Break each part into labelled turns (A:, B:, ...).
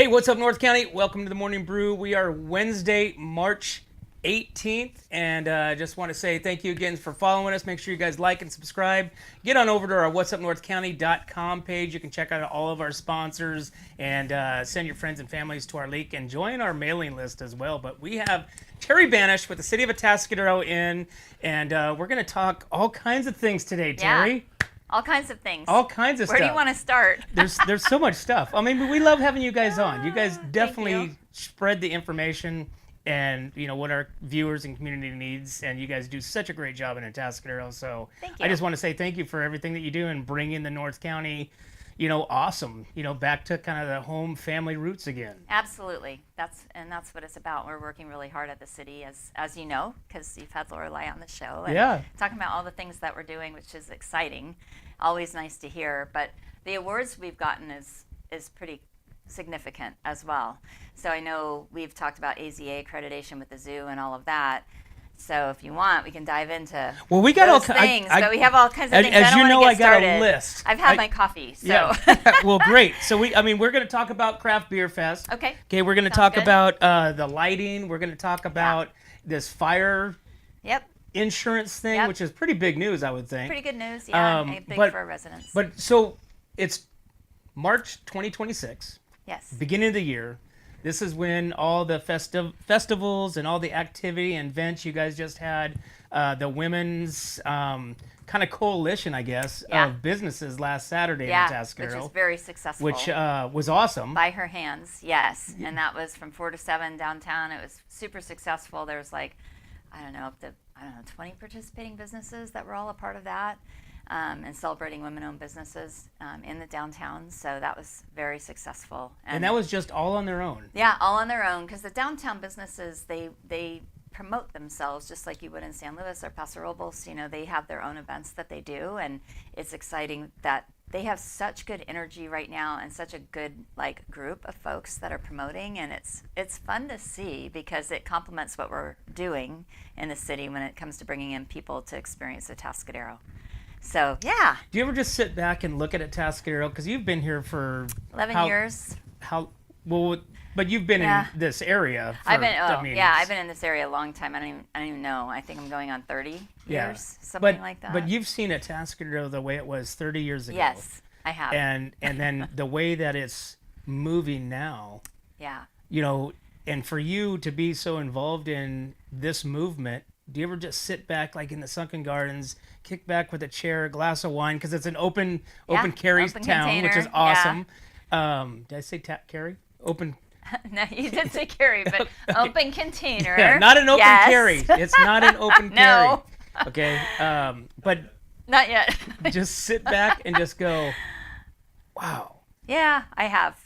A: Hey, what's up, North County? Welcome to the Morning Brew. We are Wednesday, March 18th, and just want to say thank you again for following us. Make sure you guys like and subscribe. Get on over to our whatsupnorthcounty.com page. You can check out all of our sponsors and send your friends and families to our link and join our mailing list as well. But we have Terrie Banish with the City of Atascadero in, and we're going to talk all kinds of things today, Terrie.
B: Yeah. All kinds of things.
A: All kinds of
B: Where
A: stuff.
B: do you want to start?
A: There's so much stuff. I mean, we love having you guys on. You guys definitely
B: you.
A: spread the information and what our viewers and community needs, and you guys do such a great job in Atascadero. So
B: Thank you.
A: I just want to say thank you for everything that you do and bringing the North County, awesome, back to kind of the home family roots again.
B: Absolutely. That's what it's about. We're working really hard at the city, as you know, because you've had Lorelei on the show. And
A: Yeah.
B: Talking about all the things that we're doing, which is exciting. Always nice to hear. But the awards we've gotten is pretty significant as well. So I know we've talked about AZA accreditation with the zoo and all of that. So if you want, we can dive into
A: we got
B: those things. But we have all kinds of things.
A: As you know, I got
B: started.
A: a list.
B: I've had my coffee, so.
A: Yeah. Well, great. So we're going to talk about Craft Beer Fest.
B: Okay.
A: Okay, we're going to talk about the lighting. We're going to talk about this fire insurance thing, which is pretty big news, I would think.
B: Pretty good news, yeah. Big for our residents.
A: But so it's March 2026.
B: Yes.
A: Beginning of the year. This is when all the festivals and all the activity and events you guys just had, the women's kind of coalition, I guess, of businesses last Saturday in Atascadero.
B: Which was very successful.
A: Which was awesome.
B: By her hands, yes. And that was from 4 to 7 downtown. It was super successful. There was up to 20 participating businesses that were all a part of that. And celebrating women-owned businesses in the downtown. So that was very successful.
A: And that was just all on their own.
B: Yeah, all on their own, because the downtown businesses, they promote themselves just like you would in San Luis or Paso Robles. They have their own events that they do, and it's exciting that they have such good energy right now and such a good group of folks that are promoting, and it's fun to see because it complements what we're doing in the city when it comes to bringing in people to experience Atascadero. So, yeah.
A: Do you ever just sit back and look at Atascadero? Because you've been here for
B: 11 years.
A: But you've been in this area.
B: I've been in this area a long time. I don't even know. I think I'm going on 30 years, something like that.
A: But you've seen Atascadero the way it was 30 years ago.
B: Yes, I have.
A: And then the way that it's moving now.
B: Yeah.
A: And for you to be so involved in this movement, do you ever just sit back in the Sunken Gardens, kick back with a chair, a glass of wine, because it's an open carry town,
B: container,
A: which is awesome. Did I say carry? Open.
B: No, you did say carry, but open container.
A: Yeah, not an open carry. It's not an open carry.
B: No.
A: Okay. But
B: not yet.
A: Just sit back and just go, wow.
B: Yeah, I have.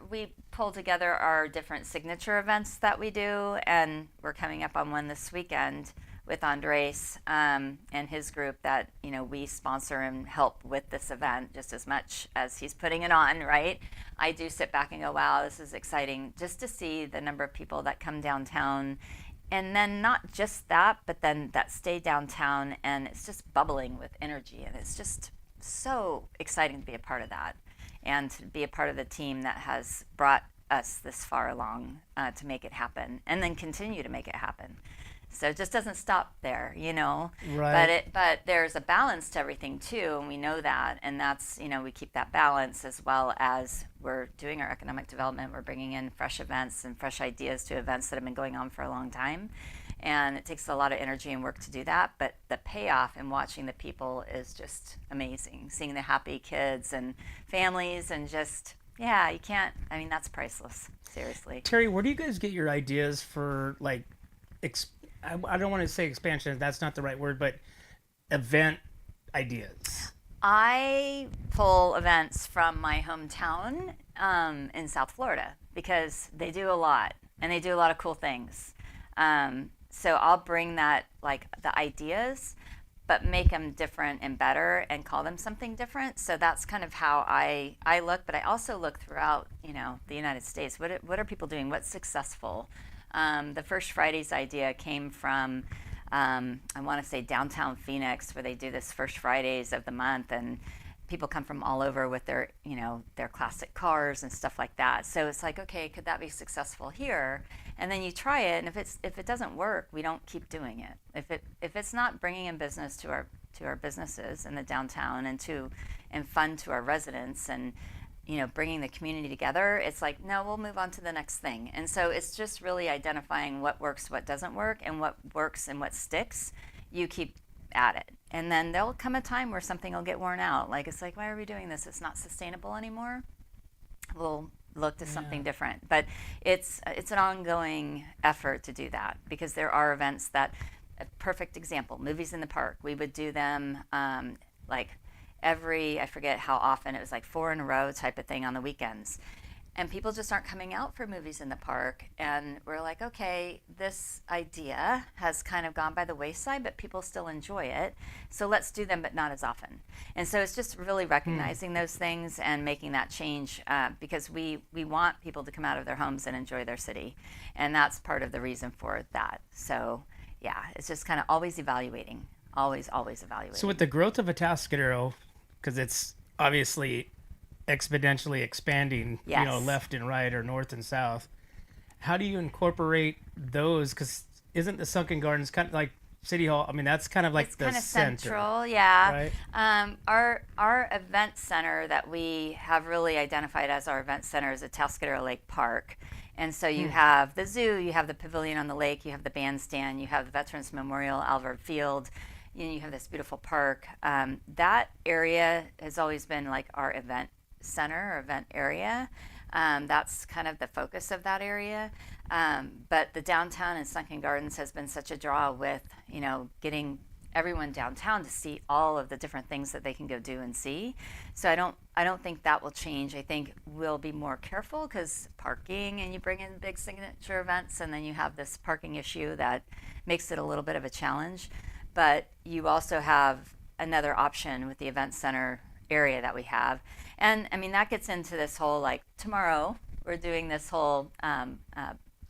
B: We pull together our different signature events that we do, and we're coming up on one this weekend with Andres and his group that we sponsor and help with this event just as much as he's putting it on, right? I do sit back and go, wow, this is exciting just to see the number of people that come downtown, and then not just that, but then that stay downtown, and it's just bubbling with energy, and it's just so exciting to be a part of that and to be a part of the team that has brought us this far along to make it happen, and then continue to make it happen. So it just doesn't stop there,
A: Right.
B: But there's a balance to everything too, and we know that, and that's we keep that balance as well as we're doing our economic development. We're bringing in fresh events and fresh ideas to events that have been going on for a long time, and it takes a lot of energy and work to do that. But the payoff in watching the people is just amazing. Seeing the happy kids and families, and just you can't. That's priceless. Seriously.
A: Terrie, where do you guys get your ideas for I don't want to say expansion, that's not the right word, but event ideas?
B: I pull events from my hometown in South Florida because they do a lot, and they do a lot of cool things. So I'll bring that, the ideas, but make them different and better and call them something different. So that's kind of how I look, but I also look throughout, the United States. What are people doing? What's successful? The First Fridays idea came from, I want to say downtown Phoenix, where they do this First Fridays of the month, and people come from all over with their, their classic cars and stuff like that. So it's like, okay, could that be successful here? And then you try it, and if it doesn't work, we don't keep doing it. If it's not bringing in business to our businesses in the downtown and fun to our residents, and bringing the community together, it's like, no, we'll move on to the next thing. And so it's just really identifying what works, what doesn't work, and what works and what sticks. You keep at it, and then there'll come a time where something will get worn out. Like, it's like, why are we doing this? It's not sustainable anymore. We'll look to something different. But it's an ongoing effort to do that, because there are events that, a perfect example, movies in the park. We would do them like I forget how often, it was like 4 in a row type of thing on the weekends. And people just aren't coming out for movies in the park. And we're like, okay, this idea has kind of gone by the wayside, but people still enjoy it. So let's do them, but not as often. And so it's just really recognizing those things and making that change, because we want people to come out of their homes and enjoy their city. And that's part of the reason for that. So yeah, it's just kind of always evaluating, always evaluating.
A: So with the growth of Atascadero, because it's obviously exponentially expanding,
B: Yes.
A: left and right or north and south, how do you incorporate those? Because isn't the Sunken Gardens kind of like City Hall? I mean, that's kind of like
B: It's
A: the
B: kind of
A: center,
B: central, yeah.
A: right?
B: Our event center that we have really identified as our event center is Atascadero Lake Park. And so you have the zoo, you have the pavilion on the lake, you have the bandstand, you have the Veterans Memorial, Alvord Field, you have this beautiful park. That area has always been like our event center or event area. That's kind of the focus of that area. But the downtown and Sunken Gardens has been such a draw with, getting everyone downtown to see all of the different things that they can go do and see. So I don't think that will change. I think we'll be more careful, because parking, and you bring in big signature events, and then you have this parking issue that makes it a little bit of a challenge. But you also have another option with the event center area that we have. And I mean, that gets into this whole, like, tomorrow we're doing this whole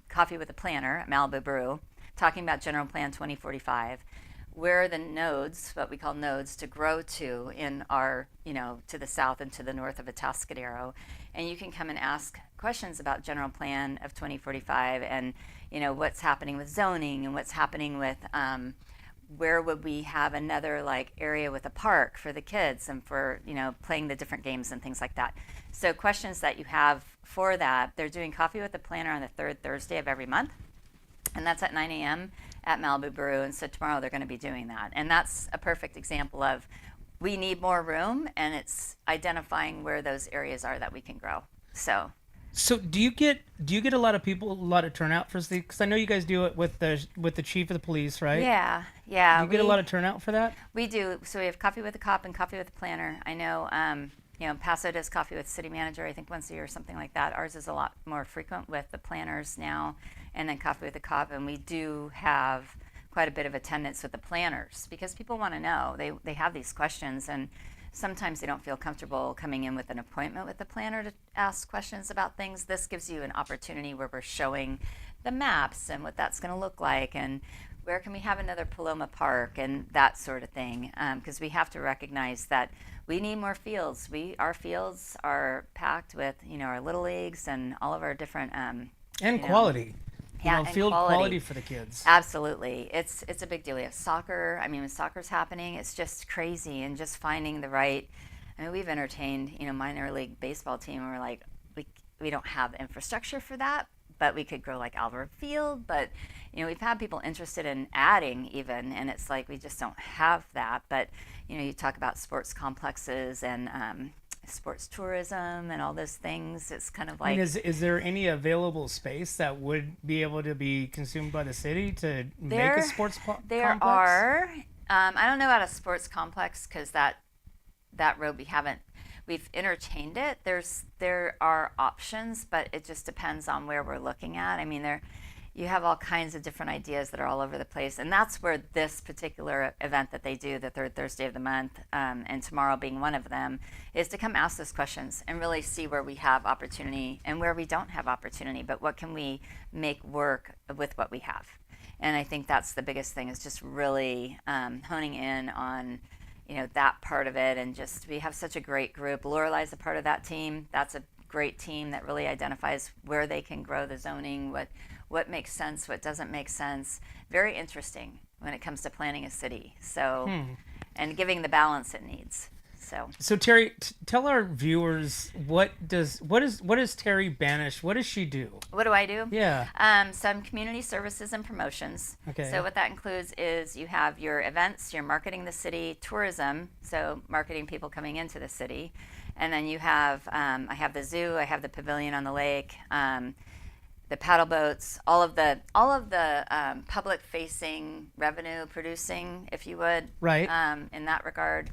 B: coffee with a planner at Malibu Brew, talking about General Plan 2045. Where are the nodes, what we call nodes, to grow to in our, to the south and to the north of Atascadero. And you can come and ask questions about General Plan of 2045, and, what's happening with zoning, and what's happening with where would we have another like area with a park for the kids, and for playing the different games and things like that. So questions that you have for that. They're doing Coffee with the Planner on the third Thursday of every month, and that's at 9 a.m. at Malibu Brew. And so tomorrow they're going to be doing that, and that's a perfect example of, we need more room, and it's identifying where those areas are that we can grow.
A: So do you get a lot of people, a lot of turnout for this? Because I know you guys do it with the chief of the police, right?
B: Yeah.
A: Do you get a lot of turnout for that?
B: We do. So we have Coffee with the Cop and Coffee with the Planner. I know, Paso does Coffee with City Manager, I think once a year or something like that. Ours is a lot more frequent with the planners now, and then Coffee with the Cop. And we do have quite a bit of attendance with the planners, because people want to know. They have these questions, and sometimes they don't feel comfortable coming in with an appointment with the planner to ask questions about things. This gives you an opportunity where we're showing the maps and what that's going to look like, and where can we have another Paloma Park, and that sort of thing. Because we have to recognize that we need more fields. Our fields are packed with, our little leagues and all of our different
A: And quality.
B: and
A: Field quality for the kids.
B: Absolutely. It's a big deal. We have soccer. I mean, when soccer's happening, it's just crazy, and just finding the right. I mean, we've entertained, minor league baseball team, and we're like, we don't have the infrastructure for that, but we could grow like Alvord Field. But, we've had people interested in adding even, and it's like, we just don't have that. But, you talk about sports complexes and sports tourism and all those things. It's kind of like,
A: is there any available space that would be able to be consumed by the city to make a sports complex?
B: There are. I don't know about a sports complex, because that road we've entertained it. There are options, but it just depends on where we're looking at. I mean, you have all kinds of different ideas that are all over the place, and that's where this particular event that they do, the third Thursday of the month, and tomorrow being one of them, is to come ask those questions and really see where we have opportunity and where we don't have opportunity, but what can we make work with what we have. And I think that's the biggest thing, is just really honing in on, that part of it. And just, we have such a great group. Lorelai's a part of that team. That's a great team that really identifies where they can grow the zoning, what makes sense, what doesn't make sense. Very interesting when it comes to planning a city. So, and giving the balance it needs.
A: So Terrie, tell our viewers, what is Terrie Banish? What does she do?
B: What do I do?
A: Yeah.
B: Some community services and promotions.
A: Okay.
B: So what that includes is you have your events, you're marketing the city, tourism, so marketing people coming into the city, and then you have I have the zoo, I have the pavilion on the lake, the paddle boats, all of the public-facing, revenue-producing, if you would,
A: right?
B: In that regard.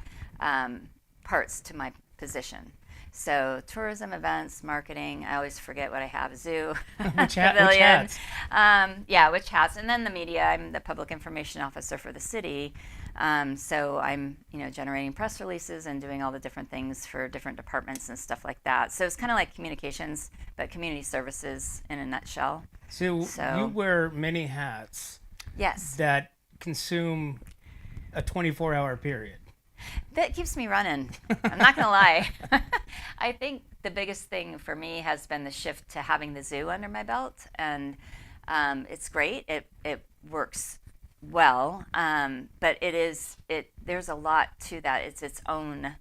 B: Parts to my position. So tourism, events, marketing. I always forget what I have. Zoo,
A: which
B: pavilion.
A: Which
B: hats? Which hats? And then the media. I'm the public information officer for the city. So I'm generating press releases and doing all the different things for different departments and stuff like that. So it's kind of like communications, but community services in a nutshell.
A: So you wear many hats.
B: Yes.
A: That consume a 24-hour period.
B: That keeps me running. I'm not going to lie. I think the biggest thing for me has been the shift to having the zoo under my belt. And it's great. It works well. But there's a lot to that. It's its own,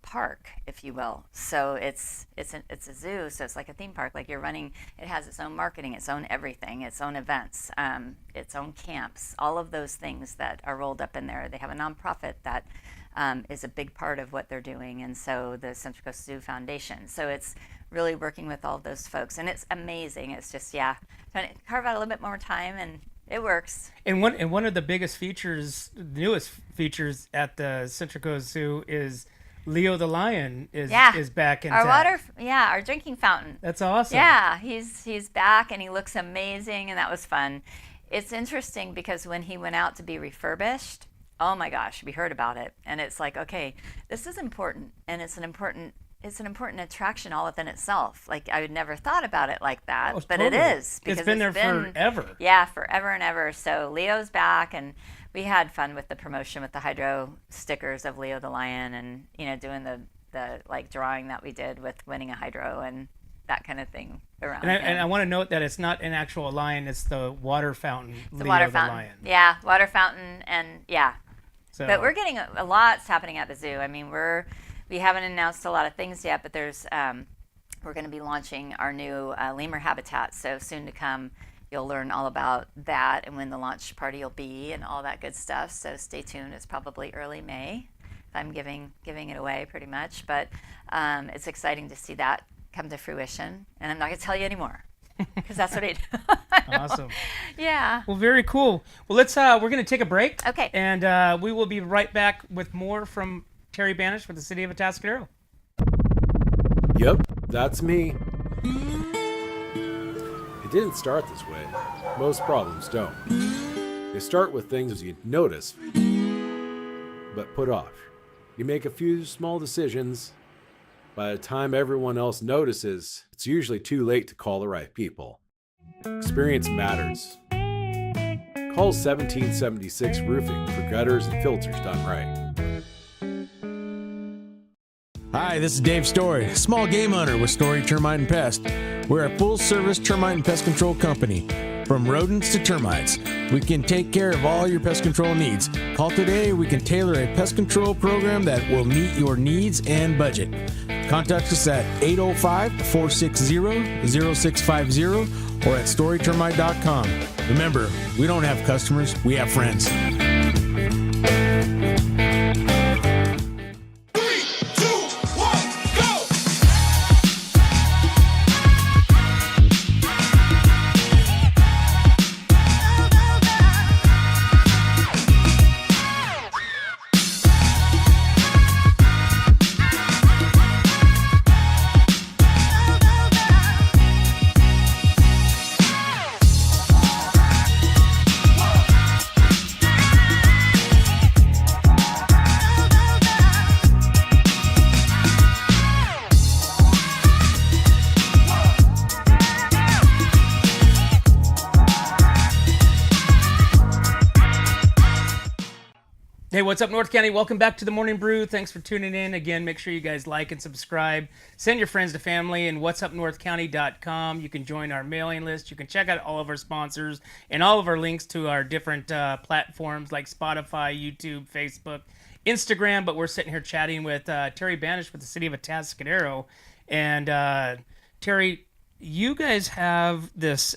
B: park, if you will. So it's a zoo. So it's like a theme park. Like you're running, it has its own marketing, its own everything, its own events, its own camps, all of those things that are rolled up in there. They have a nonprofit that is a big part of what they're doing. And so the Central Coast Zoo Foundation. So it's really working with all those folks. And it's amazing. It's just, trying to carve out a little bit more time, and it works.
A: And one of the biggest features, the newest features at the Central Coast Zoo is Leo the lion is back in town.
B: Our drinking fountain.
A: That's awesome.
B: Yeah, he's back, and he looks amazing, and that was fun. It's interesting because when he went out to be refurbished, oh my gosh, we heard about it, and it's like, okay, this is important, and it's an important attraction all within itself. Like I would never thought about it like that, but
A: totally.
B: It is because
A: it's been there forever.
B: Yeah, forever and ever. So Leo's back, and we had fun with the promotion with the hydro stickers of Leo the lion, and doing the like drawing that we did with winning a hydro and that kind of thing around.
A: And I want to note that it's not an actual lion; it's the water fountain.
B: The water fountain. Lion. Yeah, water fountain, and yeah. So. But we're getting a lot's happening at the zoo. I mean, we haven't announced a lot of things yet, but there's we're going to be launching our new lemur habitat. So soon to come, you'll learn all about that and when the launch party will be and all that good stuff. So stay tuned. It's probably early May. If I'm giving it away pretty much, but it's exciting to see that come to fruition. And I'm not going to tell you anymore because that's what I do.
A: Awesome.
B: Yeah.
A: Well, very cool. Well, we're going to take a break.
B: Okay.
A: And we will be right back with more from Terrie Banish with the City of Atascadero.
C: Yep, that's me. It didn't start this way. Most problems don't. They start with things you notice, but put off. You make a few small decisions. By the time everyone else notices, it's usually too late to call the right people. Experience matters. Call 1776 Roofing for gutters and filters done right.
D: Hi, this is Dave Story, small game hunter with Story Termite and Pest. We're a full-service termite and pest control company. From rodents to termites, we can take care of all your pest control needs. Call today, we can tailor a pest control program that will meet your needs and budget. Contact us at 805-460-0650 or at storytermite.com. Remember, we don't have customers, we have friends.
A: Hey, what's up, North County? Welcome back to the Morning Brew. Thanks for tuning in. Again, make sure you guys like and subscribe. Send your friends to family and whatsupnorthcounty.com. You can join our mailing list. You can check out all of our sponsors and all of our links to our different platforms like Spotify, YouTube, Facebook, Instagram. But we're sitting here chatting with Terrie Banish with the City of Atascadero. And Terrie, you guys have this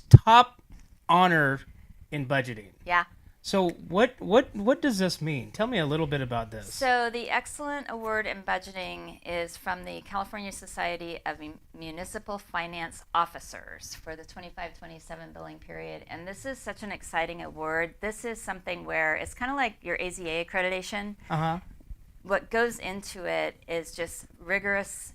A: top honor in budgeting.
B: Yeah.
A: So what does this mean? Tell me a little bit about this.
B: So the Excellent Award in Budgeting is from the California Society of Municipal Finance Officers for the 25-27 billing period. And this is such an exciting award. This is something where it's kind of like your AZA accreditation.
A: Uh-huh.
B: What goes into it is just rigorous,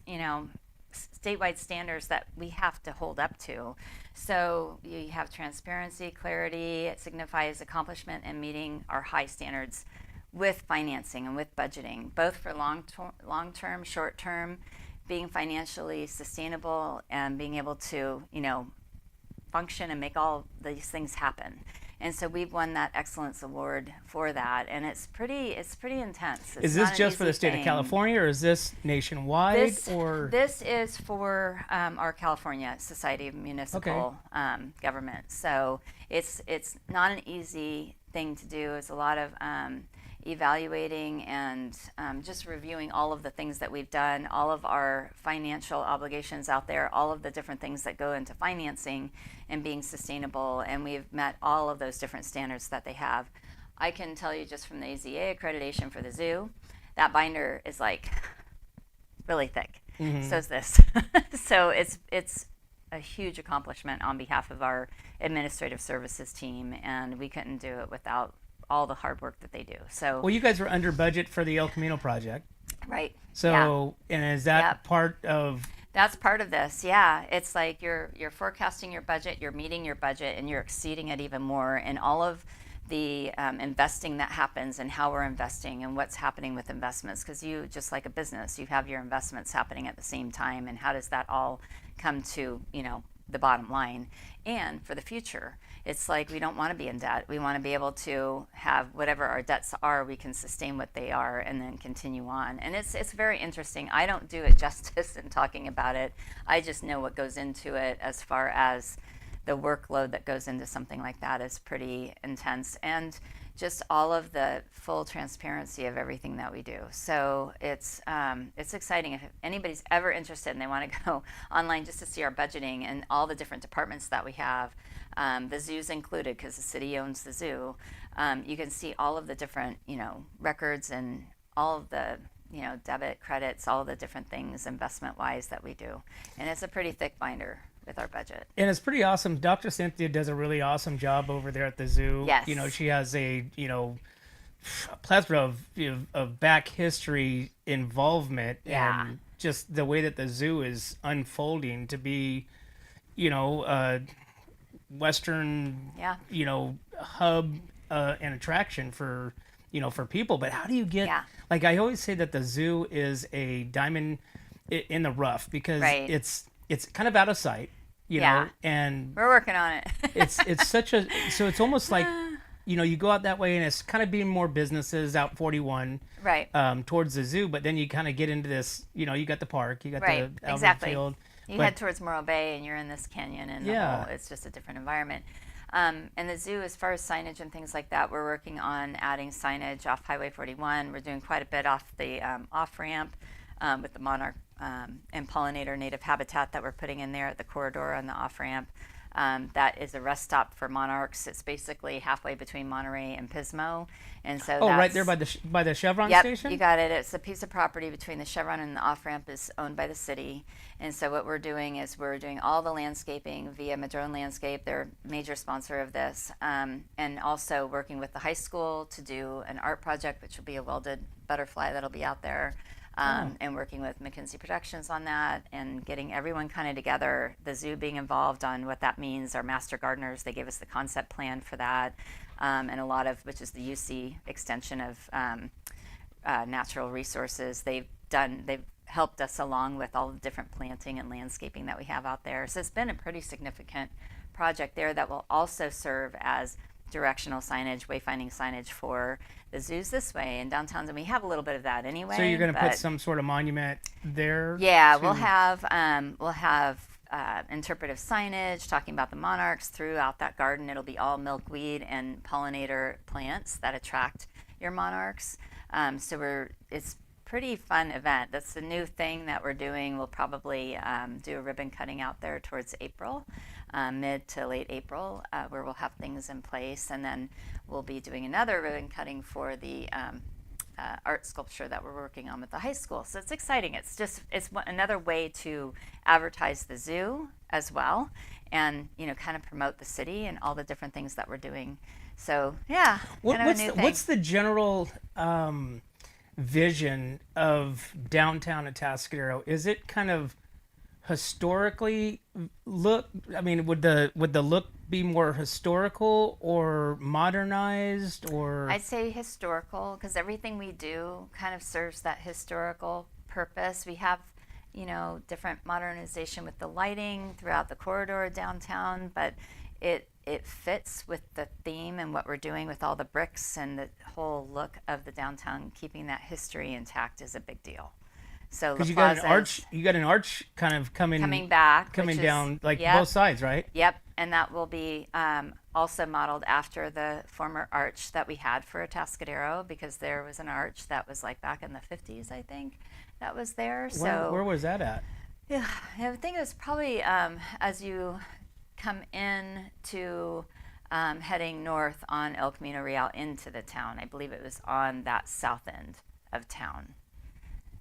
B: statewide standards that we have to hold up to. So you have transparency, clarity. It signifies accomplishment and meeting our high standards with financing and with budgeting, both for long-term, short-term, being financially sustainable and being able to, function and make all these things happen. And so we've won that Excellence Award for that, and it's pretty intense.
A: Is this just for the state of California, or is this nationwide?
B: This is for our California Society of Municipal Government. So it's not an easy thing to do. It's a lot of evaluating and just reviewing all of the things that we've done, all of our financial obligations out there, all of the different things that go into financing and being sustainable, and we've met all of those different standards that they have. I can tell you just from the AZA accreditation for the zoo, that binder is like really thick. Mm-hmm. So is this. So it's a huge accomplishment on behalf of our administrative services team, and we couldn't do it without all the hard work that they do. So
A: well, you guys were under budget for the El Camino project,
B: right?
A: So and is that part of?
B: That's part of this. Yeah, it's like you're forecasting your budget, you're meeting your budget, and you're exceeding it even more. And all of the investing that happens and how we're investing and what's happening with investments, because you, just like a business, you have your investments happening at the same time, and how does that all come to the bottom line? And for the future, it's like we don't want to be in debt. We want to be able to have whatever our debts are, we can sustain what they are and then continue on. And it's very interesting. I don't do it justice in talking about it. I just know what goes into it as far as the workload that goes into something like that is pretty intense. And just all of the full transparency of everything that we do. So it's exciting. If anybody's ever interested and they want to go online just to see our budgeting and all the different departments that we have, the zoo's included because the city owns the zoo. You can see all of the different, records and all of the, debit, credits, all of the different things investment-wise that we do. And it's a pretty thick binder with our budget.
A: And it's pretty awesome. Dr. Cynthia does a really awesome job over there at the zoo.
B: Yes.
A: She has a, plethora of back history involvement.
B: Yeah.
A: And just the way that the zoo is unfolding to be, Western, hub and attraction for people. But how do you get, like I always say that the zoo is a diamond in the rough because it's kind of out of sight, and
B: we're working on it.
A: it's such a, so it's almost like, you go out that way and it's kind of being more businesses out 41 towards the zoo, but then you kind of get into this, you got the park, you got the Albert Field.
B: You head towards Morro Bay and you're in this canyon and it's just a different environment. And the zoo, as far as signage and things like that, we're working on adding signage off Highway 41. We're doing quite a bit off the off-ramp with the monarch and pollinator native habitat that we're putting in there at the corridor on the off-ramp. That is a rest stop for monarchs. It's basically halfway between Monterey and Pismo, and so
A: right there by the Chevron station.
B: You got it. It's a piece of property between the Chevron and the off-ramp is owned by the city, and so what we're doing is we're doing all the landscaping via Madrone Landscape. They're a major sponsor of this, and also working with the high school to do an art project, which will be a welded butterfly that'll be out there. And working with McKinsey Productions on that and getting everyone kind of together, the zoo being involved on what that means. Our master gardeners, they gave us the concept plan for that, and a lot of, which is the UC extension of natural resources. They've helped us along with all the different planting and landscaping that we have out there. So it's been a pretty significant project there that will also serve as directional signage, wayfinding signage for the zoos this way and downtowns, and we have a little bit of that anyway.
A: So you're going to put some sort of monument there?
B: Yeah, we'll have interpretive signage talking about the monarchs throughout that garden. It'll be all milkweed and pollinator plants that attract your monarchs. It's pretty fun event. That's the new thing that we're doing. We'll probably do a ribbon cutting out there towards April, mid to late April, where we'll have things in place, and then we'll be doing another ribbon cutting for the art sculpture that we're working on with the high school. So it's exciting. It's another way to advertise the zoo as well, and kind of promote the city and all the different things that we're doing. So yeah,
A: what's the general vision of downtown Atascadero? Is it kind of historically look? I mean, would the look be more historical or modernized, or?
B: I'd say historical, because everything we do kind of serves that historical purpose. We have, different modernization with the lighting throughout the corridor downtown, but it fits with the theme and what we're doing with all the bricks and the whole look of the downtown. Keeping that history intact is a big deal. So
A: because you got an arch kind of coming down both sides, right?
B: Yep, and that will be also modeled after the former arch that we had for Atascadero, because there was an arch that was like back in the 50s, I think, that was there.
A: Where was that at?
B: Yeah, I think it was probably as you come in to heading north on El Camino Real into the town. I believe it was on that south end of town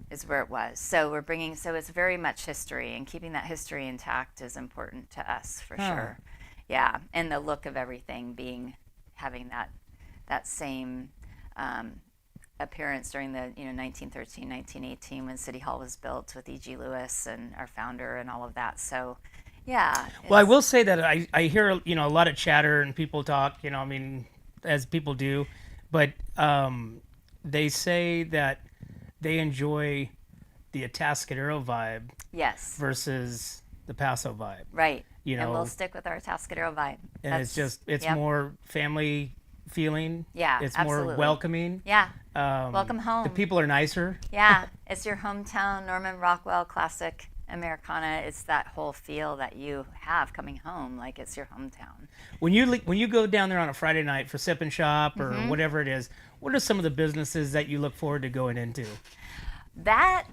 B: is where it was. So it's very much history, and keeping that history intact is important to us for sure. Yeah, and the look of everything having that same appearance during the 1913, 1918 when City Hall was built with E.G. Lewis and our founder and all of that. So yeah.
A: Well, I will say that I hear a lot of chatter and people talk, as people do, but they say that they enjoy the Atascadero vibe,
B: yes,
A: versus the Paso vibe,
B: right? And we'll stick with our Atascadero vibe.
A: And it's more family feeling.
B: Yeah,
A: it's
B: absolutely.
A: more welcoming.
B: Yeah, welcome home.
A: The people are nicer.
B: Yeah, it's your hometown, Norman Rockwell classic Americana. It's that whole feel that you have coming home, like it's your hometown.
A: When you go down there on a Friday night for Sip and Shop or whatever it is, what are some of the businesses that you look forward to going into?
B: That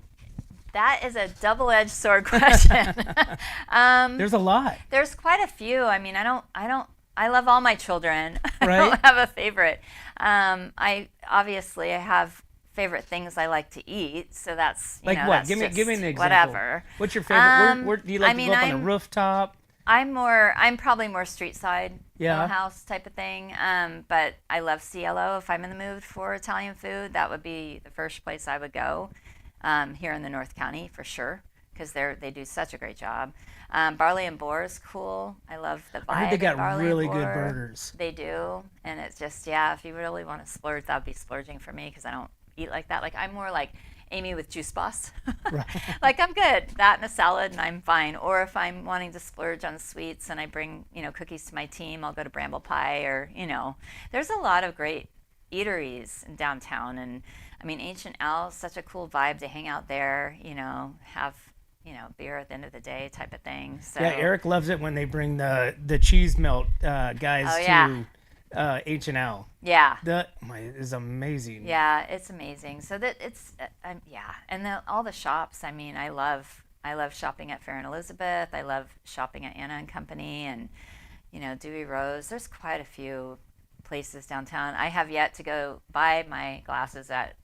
B: is a double-edged sword question.
A: There's a lot.
B: There's quite a few. I mean, I love all my children.
A: Right?
B: I don't have a favorite. I have favorite things I like to eat, so that's
A: like what?
B: That's
A: give me an example.
B: Whatever.
A: What's your favorite? Where do you like to go up on a rooftop?
B: I'm probably more street side,
A: yeah,
B: house type of thing. But I love Cielo. If I'm in the mood for Italian food, that would be the first place I would go. Here in the North County for sure, because they do such a great job. Barley and Boar is cool. I love the vibe.
A: I heard they got
B: Barley
A: really
B: and
A: good
B: Boar.
A: burgers.
B: They do, and it's just if you really want to splurge, that would be splurging for me, because I don't eat like that. Like I'm more like Amy with Juice Boss. Right. Like I'm good. That and a salad and I'm fine. Or if I'm wanting to splurge on sweets and I bring cookies to my team, I'll go to Bramble Pie, or there's a lot of great eateries in downtown. And I mean, Ancient Al is such a cool vibe to hang out there, have, beer at the end of the day type of thing. So
A: yeah, Eric loves it when they bring the cheese melt guys to Ancient Al.
B: Yeah.
A: That is amazing.
B: Yeah, it's amazing. So that it's, and all the shops, I mean, I love shopping at Fair and Elizabeth. I love shopping at Anna and Company and, Dewey Rose. There's quite a few places downtown. I have yet to go buy my glasses at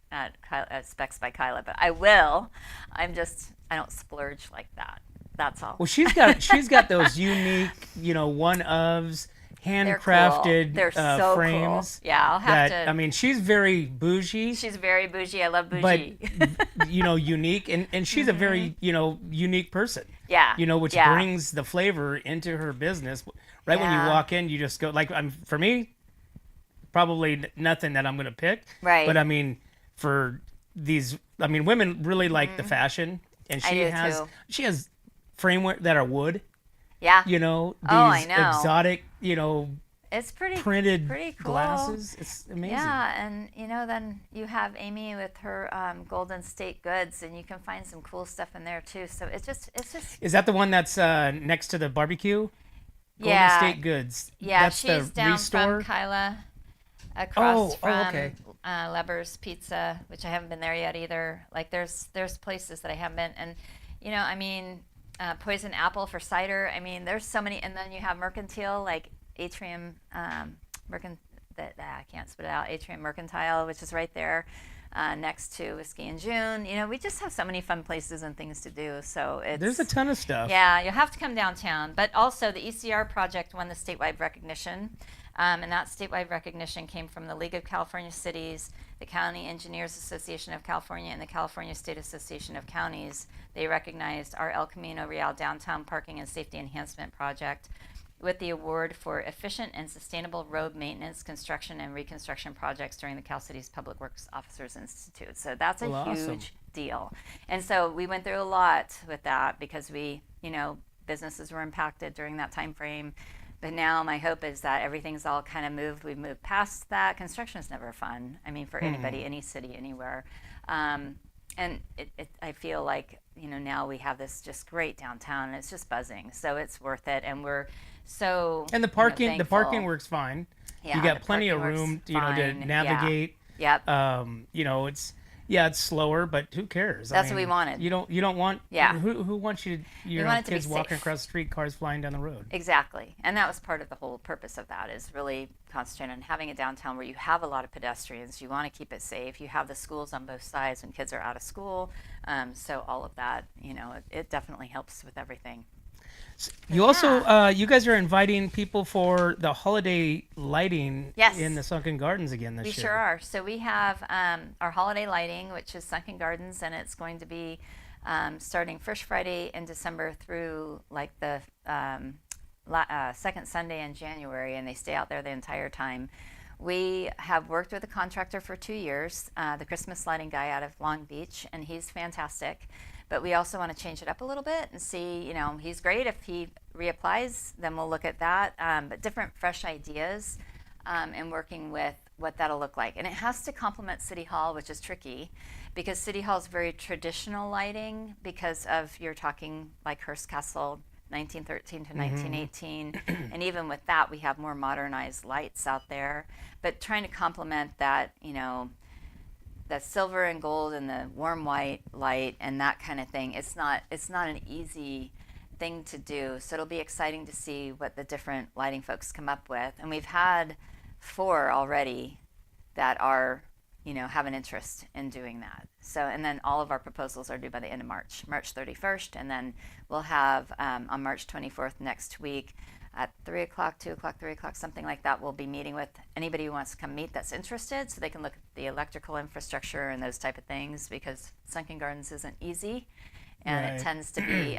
B: Specs by Kyla, but I will. I don't splurge like that. That's all.
A: Well, she's got those unique, one-ofs, handcrafted
B: They're so
A: frames.
B: Cool. Yeah, I'll have to.
A: I mean, she's very bougie.
B: She's very bougie. I love bougie.
A: But, unique. And she's a very, unique person.
B: Yeah.
A: Which brings the flavor into her business. Right when you walk in, you just go, for me, probably nothing that I'm going to pick.
B: Right.
A: But, I mean, for these, women really like the fashion. And she has framework that are wood.
B: Yeah.
A: These
B: I know.
A: exotic,
B: It's pretty
A: printed
B: pretty cool.
A: glasses. It's amazing.
B: Yeah, and then you have Amy with her Golden State Goods, and you can find some cool stuff in there too. So it's just.
A: Is that the one that's next to the barbecue? Golden State Goods.
B: Yeah,
A: that's
B: she's
A: the
B: down
A: restore?
B: from Kyla, across from
A: okay.
B: Leber's Pizza, which I haven't been there yet either. Like there's places that I haven't been, and Poison Apple for cider. I mean, there's so many, and then you have Mercantile, like Atrium I can't spit it out. Atrium Mercantile, which is right there. Next to Whiskey in June. We just have so many fun places and things to do. So
A: there's a ton of stuff.
B: Yeah, you'll have to come downtown. But also the ECR project won the statewide recognition. And that statewide recognition came from the League of California Cities, the County Engineers Association of California, and the California State Association of Counties. They recognized our El Camino Real Downtown Parking and Safety Enhancement Project with the award for efficient and sustainable road maintenance, construction, and reconstruction projects during the Cal Cities Public Works Officers Institute. So that's a huge deal. And so we went through a lot with that because businesses were impacted during that time frame. But now my hope is that everything's all kind of moved. We've moved past that. Construction is never fun. I mean, for anybody, any city, anywhere. And I feel like, now we have this just great downtown and it's just buzzing. So it's worth it. And we're so
A: And the parking
B: thankful.
A: Works fine.
B: Yeah,
A: you got
B: the
A: plenty of
B: parking
A: room,
B: works
A: to
B: fine.
A: navigate.
B: Yeah. Yep.
A: It's slower, but who cares?
B: That's what we wanted.
A: You don't want.
B: Yeah.
A: Who wants your
B: want it to be
A: kids walking
B: safe.
A: across the street, cars flying down the road?
B: Exactly. And that was part of the whole purpose of that, is really concentrate on having a downtown where you have a lot of pedestrians. You want to keep it safe. You have the schools on both sides when kids are out of school. So all of that, it definitely helps with everything.
A: You also, you guys are inviting people for the holiday lighting in the Sunken Gardens again this year.
B: We sure are. So we have our holiday lighting, which is Sunken Gardens, and it's going to be starting First Friday in December through like the second Sunday in January, and they stay out there the entire time. We have worked with a contractor for 2 years, the Christmas lighting guy out of Long Beach, and he's fantastic. But we also want to change it up a little bit and see, he's great. If he reapplies, then we'll look at that. But different fresh ideas and working with what that'll look like. And it has to complement City Hall, which is tricky because City Hall is very traditional lighting because of, you're talking like Hearst Castle, 1913 to 1918. And even with that, we have more modernized lights out there. But trying to complement that, the silver and gold and the warm white light and that kind of thing, it's not an easy thing to do. So it'll be exciting to see what the different lighting folks come up with. And we've had 4 already that are, have an interest in doing that. So, and then all of our proposals are due by the end of March 31st. And then we'll have on March 24th next week at 3 o'clock, 2 o'clock, 3 o'clock, something like that. We'll be meeting with anybody who wants to come meet that's interested so they can look at the electrical infrastructure and those type of things, because Sunken Gardens isn't easy and it tends to be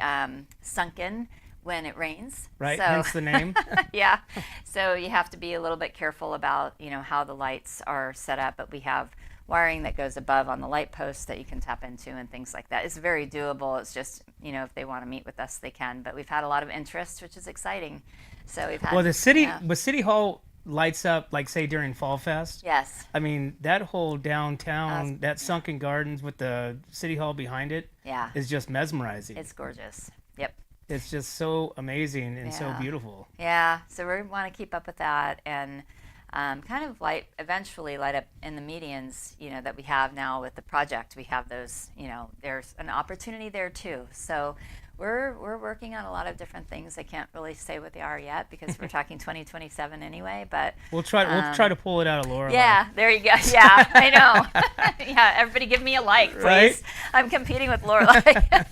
B: sunken when it rains.
A: Right,
B: so,
A: hence the name.
B: Yeah, so you have to be a little bit careful about how the lights are set up, but we have wiring that goes above on the light posts that you can tap into and things like that. It's very doable. It's just, if they want to meet with us, they can. But we've had a lot of interest, which is exciting. So we've had.
A: Well, the City Hall lights up, like say during Fall Fest.
B: Yes.
A: I mean, that whole downtown, that Sunken Gardens with the City Hall behind it, is just mesmerizing.
B: It's gorgeous. Yep.
A: It's just so amazing and so beautiful.
B: Yeah. So we want to keep up with that and kind of eventually light up in the medians, that we have now with the project. We have those, there's an opportunity there too. So we're working on a lot of different things. I can't really say what they are yet because we're talking 2027 anyway, but
A: we'll try to pull it out of Laura.
B: Yeah, there you go. Yeah, I know. Yeah, everybody give me a like, please.
A: Right?
B: I'm competing with Lorelai.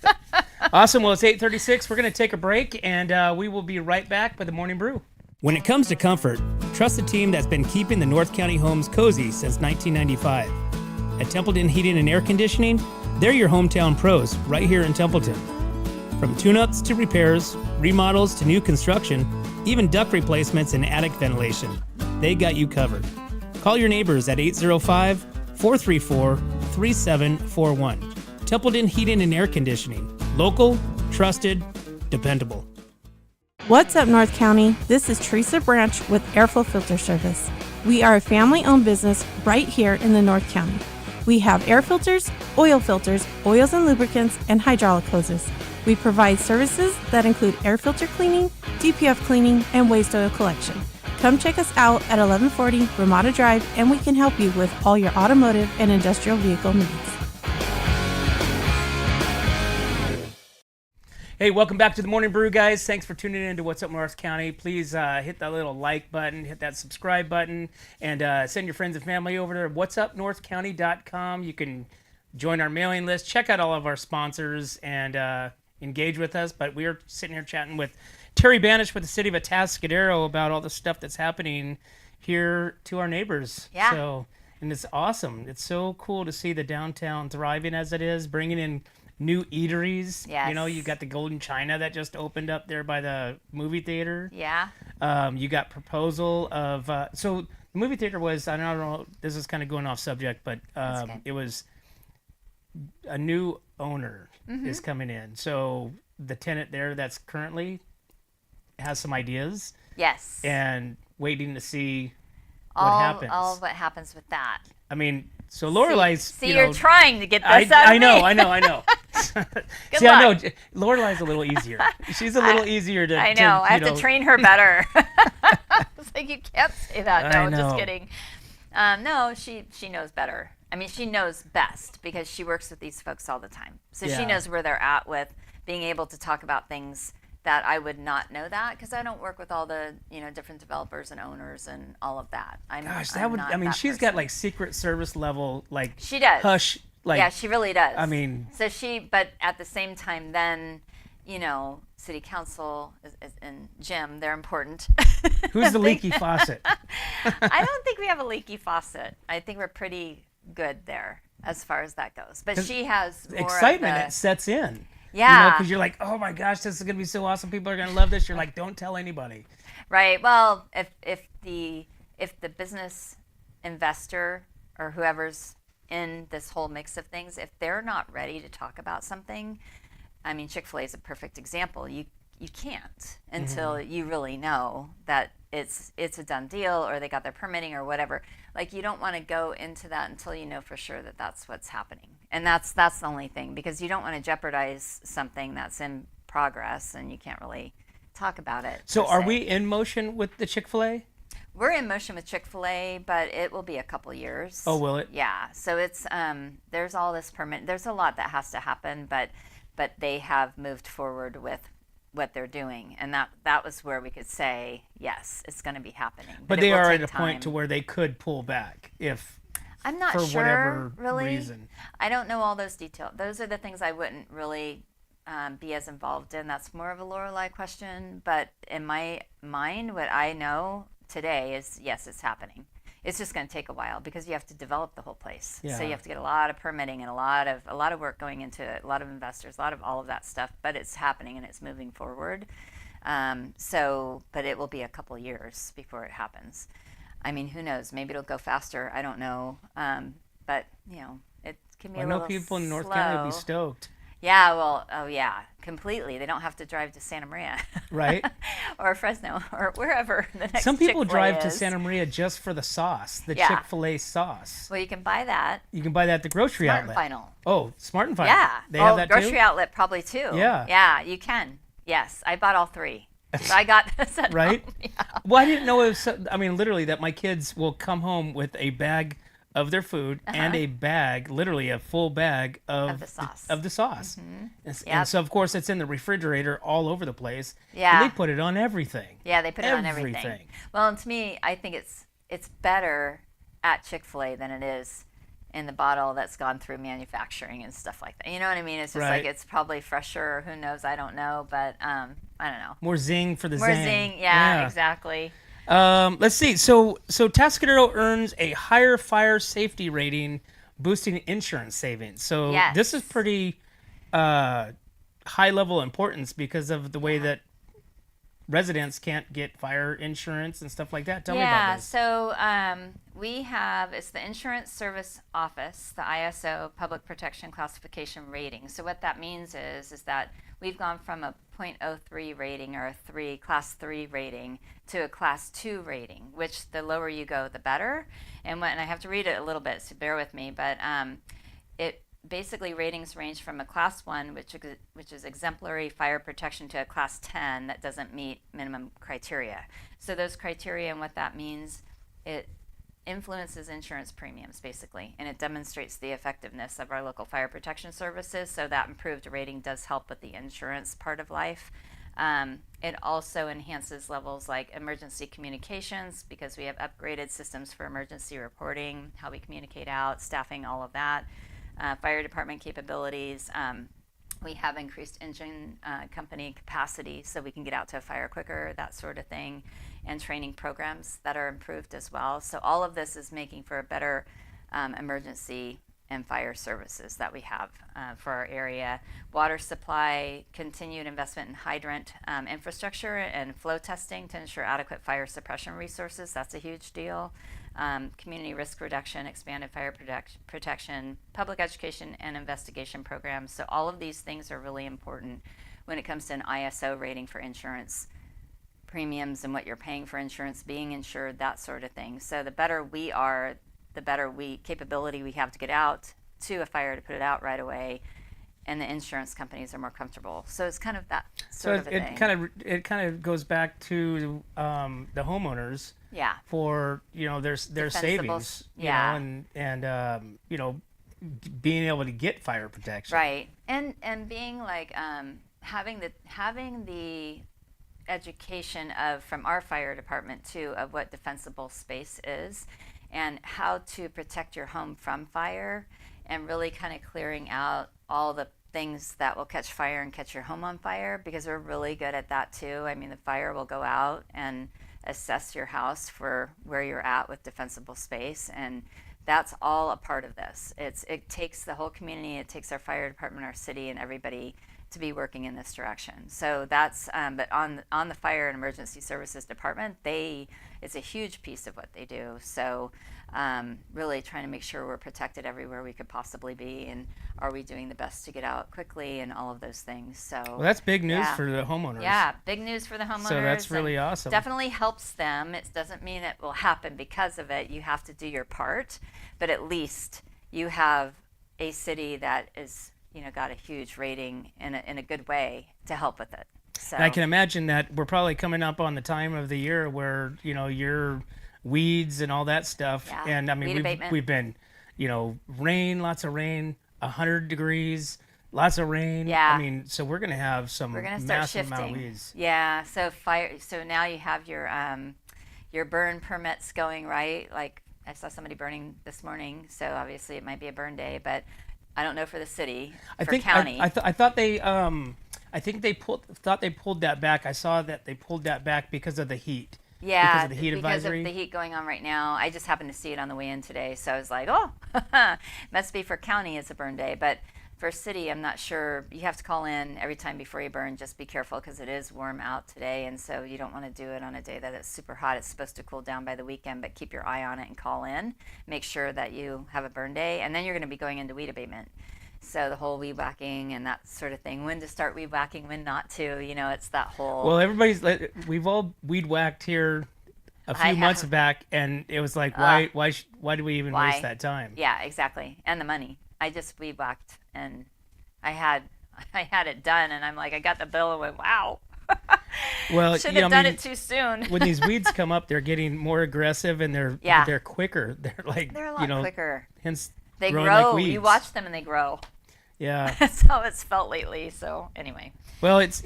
A: Awesome. Well, it's 8:36. We're going to take a break, and we will be right back with the Morning Brew.
E: When it comes to comfort, trust the team that's been keeping the North County homes cozy since 1995. At Templeton Heating and Air Conditioning, they're your hometown pros right here in Templeton. From tune-ups to repairs, remodels to new construction, even duct replacements and attic ventilation, they got you covered. Call your neighbors at 805-434-3741. Templeton Heating and Air Conditioning. Local, trusted, dependable.
F: What's up, North County? This is Teresa Branch with Airflow Filter Service. We are a family-owned business right here in the North County. We have air filters, oils and lubricants, and hydraulic hoses. We provide services that include air filter cleaning, DPF cleaning, and waste oil collection. Come check us out at 1140 Ramada Drive, and we can help you with all your automotive and industrial vehicle needs.
A: Hey, welcome back to the Morning Brew, guys. Thanks for tuning in to What's Up North County. Please hit that little like button, hit that subscribe button, and send your friends and family over to whatsupnorthcounty.com. You can join our mailing list, check out all of our sponsors, and engage with us. But we are sitting here chatting with Terrie Banish with the City of Atascadero about all the stuff that's happening here to our neighbors.
B: Yeah.
A: So, and it's awesome. It's so cool to see the downtown thriving as it is, bringing in new eateries.
B: Yes.
A: You know, you got the Golden China that just opened up there by the movie theater.
B: Yeah.
A: You got proposal of so the movie theater was, I don't know, this is kind of going off subject, but
B: okay.
A: it was a new owner is coming in. So the tenant there that's currently has some ideas
B: Yes.
A: and waiting to see what happens.
B: All of what happens with that.
A: I mean, so Lorelai's.
B: See, you're trying to get this out
A: I
B: of
A: know,
B: me.
A: I know.
B: Good
A: See, I
B: luck.
A: know. Lorelai's a little easier. She's a little easier to.
B: I know. I have
A: you
B: to train her better. It's like, you can't say that.
A: I
B: No, just
A: know.
B: kidding. No, she knows better. I mean, she knows best because she works with these folks all the time. So
A: Yeah.
B: she knows where they're at with being able to talk about things that I would not know that because I don't work with all the different developers and owners and all of that.
A: Gosh, that
B: I'm
A: would.
B: not
A: I mean,
B: that
A: she's got
B: person.
A: like Secret Service level, like
B: She does.
A: hush, like
B: yeah, she really does.
A: I mean,
B: so but at the same time, then, city council and Jim, they're important.
A: who's the leaky faucet?
B: I don't think we have a leaky faucet. I think we're pretty good there as far as that goes. But she has more
A: Excitement
B: of
A: that sets in.
B: Yeah.
A: Because you're like, oh my gosh, this is gonna be so awesome. People are gonna love this. You're like, don't tell anybody.
B: Right. Well, if the business investor or whoever's in this whole mix of things, if they're not ready to talk about something, I mean, Chick-fil-A is a perfect example. You can't until you really know that it's a done deal or they got their permitting or whatever. Like, you don't want to go into that until you know for sure that that's what's happening. And that's the only thing, because you don't want to jeopardize something that's in progress and you can't really talk about it.
A: So,
B: per
A: are
B: se.
A: we in motion with the Chick-fil-A?
B: We're in motion with Chick-fil-A, but it will be a couple years.
A: Oh, will it?
B: Yeah. So it's there's all this permit. There's a lot that has to happen, but they have moved forward with what they're doing, and that was where we could say yes, it's going to be happening.
A: But
B: it
A: they
B: will
A: are
B: take
A: at a point
B: time.
A: to where they could pull back if
B: I'm not
A: for
B: sure,
A: whatever
B: really.
A: reason.
B: I don't know all those details. Those are the things I wouldn't really be as involved in. That's more of a Lorelei question. But in my mind, what I know today is yes, it's happening. It's just going to take a while because you have to develop the whole place.
A: Yeah.
B: So you have to get a lot of permitting and a lot of work going into it, a lot of investors, a lot of all of that stuff. But it's happening and it's moving forward. But it will be a couple years before it happens. I mean, who knows? Maybe it'll go faster. I don't know. But it can be
A: I
B: a
A: know
B: little
A: people in North
B: slow.
A: County would be stoked,
B: Yeah, well, oh yeah, completely. They don't have to drive to Santa Maria,
A: right?
B: or Fresno, or wherever the next
A: Some people
B: Chick-fil-A
A: drive to
B: is.
A: Santa Maria just for the sauce, the
B: Yeah.
A: Chick-fil-A sauce.
B: Well, you can buy that.
A: You can buy that at the grocery
B: Smart
A: outlet.
B: and Final.
A: Oh, Smart and Final.
B: Yeah.
A: They have that
B: grocery
A: too?
B: outlet probably too.
A: Yeah.
B: Yeah, you can. Yes, I bought all three. So I got this at
A: Right?
B: home. Yeah.
A: Well, I didn't know it was, I mean, literally, that my kids will come home with a bag of their food and a bag, literally a full bag of
B: the sauce.
A: Of the sauce.
B: Yep.
A: And so, of course, it's in the refrigerator all over the place.
B: Yeah.
A: And they put it on everything.
B: Yeah, they put it on everything.
A: Everything.
B: Well, and to me, I think it's better at Chick-fil-A than it is in the bottle that's gone through manufacturing and stuff like that. You know what I mean? It's just
A: Right.
B: like it's probably fresher, or who knows? I don't know, but I don't know.
A: More zing for the
B: More zing, yeah, exactly.
A: Let's see. So Tascadero earns a higher fire safety rating, boosting insurance savings. So
B: Yes.
A: this is pretty high level importance because of the way that residents can't get fire insurance and stuff like that. Tell me about this.
B: So we have, it's the Insurance Service Office, the ISO Public Protection Classification Rating. So what that means is that we've gone from a .03 rating or a class 3 rating to a class 2 rating, which the lower you go, the better. And I have to read it a little bit, so bear with me, but it basically ratings range from a class 1, which is exemplary fire protection, to a class 10 that doesn't meet minimum criteria. So those criteria and what that means, it influences insurance premiums basically, and it demonstrates the effectiveness of our local fire protection services. So that improved rating does help with the insurance part of life. It also enhances levels like emergency communications, because we have upgraded systems for emergency reporting, how we communicate out, staffing, all of that. Fire department capabilities. We have increased engine company capacity so we can get out to a fire quicker, that sort of thing, and training programs that are improved as well. So all of this is making for a better emergency and fire services that we have for our area. Water supply, continued investment in hydrant infrastructure and flow testing to ensure adequate fire suppression resources. That's a huge deal. Community risk reduction, expanded fire protection, public education and investigation programs. So all of these things are really important when it comes to an ISO rating for insurance premiums and what you're paying for insurance, being insured, that sort of thing. So the better we are, the better capability we have to get out to a fire to put it out right away, and the insurance companies are more comfortable. So it's kind of that sort of a thing.
A: It kind of goes back to the homeowners.
B: Yeah.
A: For their savings,
B: yeah.
A: and being able to get fire protection.
B: Right, and being like having the education from our fire department too, of what defensible space is and how to protect your home from fire, and really kind of clearing out all the things that will catch fire and catch your home on fire, because we're really good at that too. I mean, the fire will go out and assess your house for where you're at with defensible space, and that's all a part of this. It takes the whole community, it takes our fire department, our city, and everybody to be working in this direction. So that's but on the fire and emergency services department, it's a huge piece of what they do. So really trying to make sure we're protected everywhere we could possibly be, and are we doing the best to get out quickly, and all of those things. So
A: well, that's big news for the homeowners.
B: Yeah, big news for the homeowners.
A: So that's really awesome.
B: Definitely helps them. It doesn't mean it will happen because of it. You have to do your part, but at least you have a city that is got a huge rating in a good way to help with it. So
A: and I can imagine that we're probably coming up on the time of the year where your weeds and all that stuff.
B: Yeah.
A: And I mean, we've been, rain, lots of rain, 100 degrees, lots of rain.
B: Yeah.
A: I mean, so we're gonna have some massive amount of weeds.
B: Yeah. So So now you have your burn permits going, right? Like I saw somebody burning this morning. So obviously it might be a burn day, but I don't know for the city. County.
A: I thought they thought they pulled that back. I saw that they pulled that back because of the heat.
B: Yeah,
A: because of the heat advisory.
B: Because of the heat going on right now. I just happened to see it on the way in today, so I was like, oh, must be for county it's a burn day. But for city, I'm not sure. You have to call in every time before you burn. Just be careful because it is warm out today, and so you don't want to do it on a day that it's super hot. It's supposed to cool down by the weekend, but keep your eye on it and call in. Make sure that you have a burn day, and then you're going to be going into weed abatement. So the whole weed whacking and that sort of thing. When to start weed whacking, when not to. It's that whole.
A: Well, we've all weed whacked here a few months back, and it was like, why do we even waste that time?
B: Yeah, exactly, and the money. I just weed whacked, and I had it done, and I'm like, I got the bill and went, wow.
A: Well,
B: should have done it too soon.
A: When these weeds come up, they're getting more aggressive, and they're quicker. They're a lot
B: quicker.
A: Hence.
B: They
A: grow.
B: Like
A: weeds.
B: You watch them and they grow.
A: Yeah.
B: That's how it's felt lately. So anyway.
A: Well, it's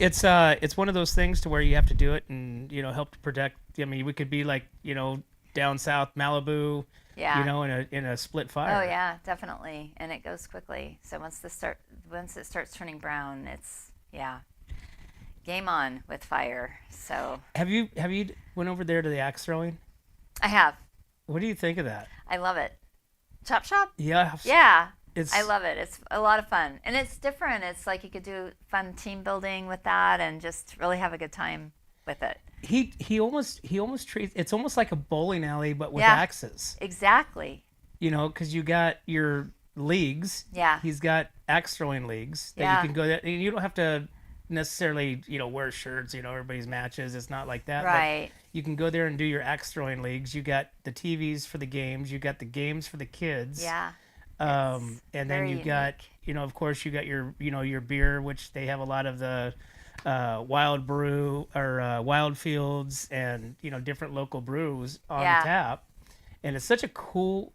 A: one of those things to where you have to do it and help to protect. I mean, we could be like down south Malibu.
B: Yeah.
A: In a split fire.
B: Oh yeah, definitely, and it goes quickly. So once it starts turning brown, it's game on with fire. So.
A: Have you went over there to the axe throwing?
B: I have.
A: What do you think of that?
B: I love it. Chop shop?
A: Yeah.
B: Yeah. I love it. It's a lot of fun. And it's different. It's like you could do fun team building with that and just really have a good time. with it.
A: He almost treats it's almost like a bowling alley but with
B: Yeah.
A: axes.
B: Exactly.
A: Because you got your leagues.
B: Yeah.
A: He's got axe throwing leagues that
B: Yeah.
A: you can go there, and you don't have to necessarily wear shirts. Everybody's matches. It's not like that.
B: Right.
A: But you can go there and do your axe throwing leagues. You got the TVs for the games. You got the games for the kids.
B: Yeah.
A: And then
B: very
A: you got of course you got your your beer, which they have a lot of the wild brew or wild fields and different local brews on
B: Yeah.
A: tap, and it's such a cool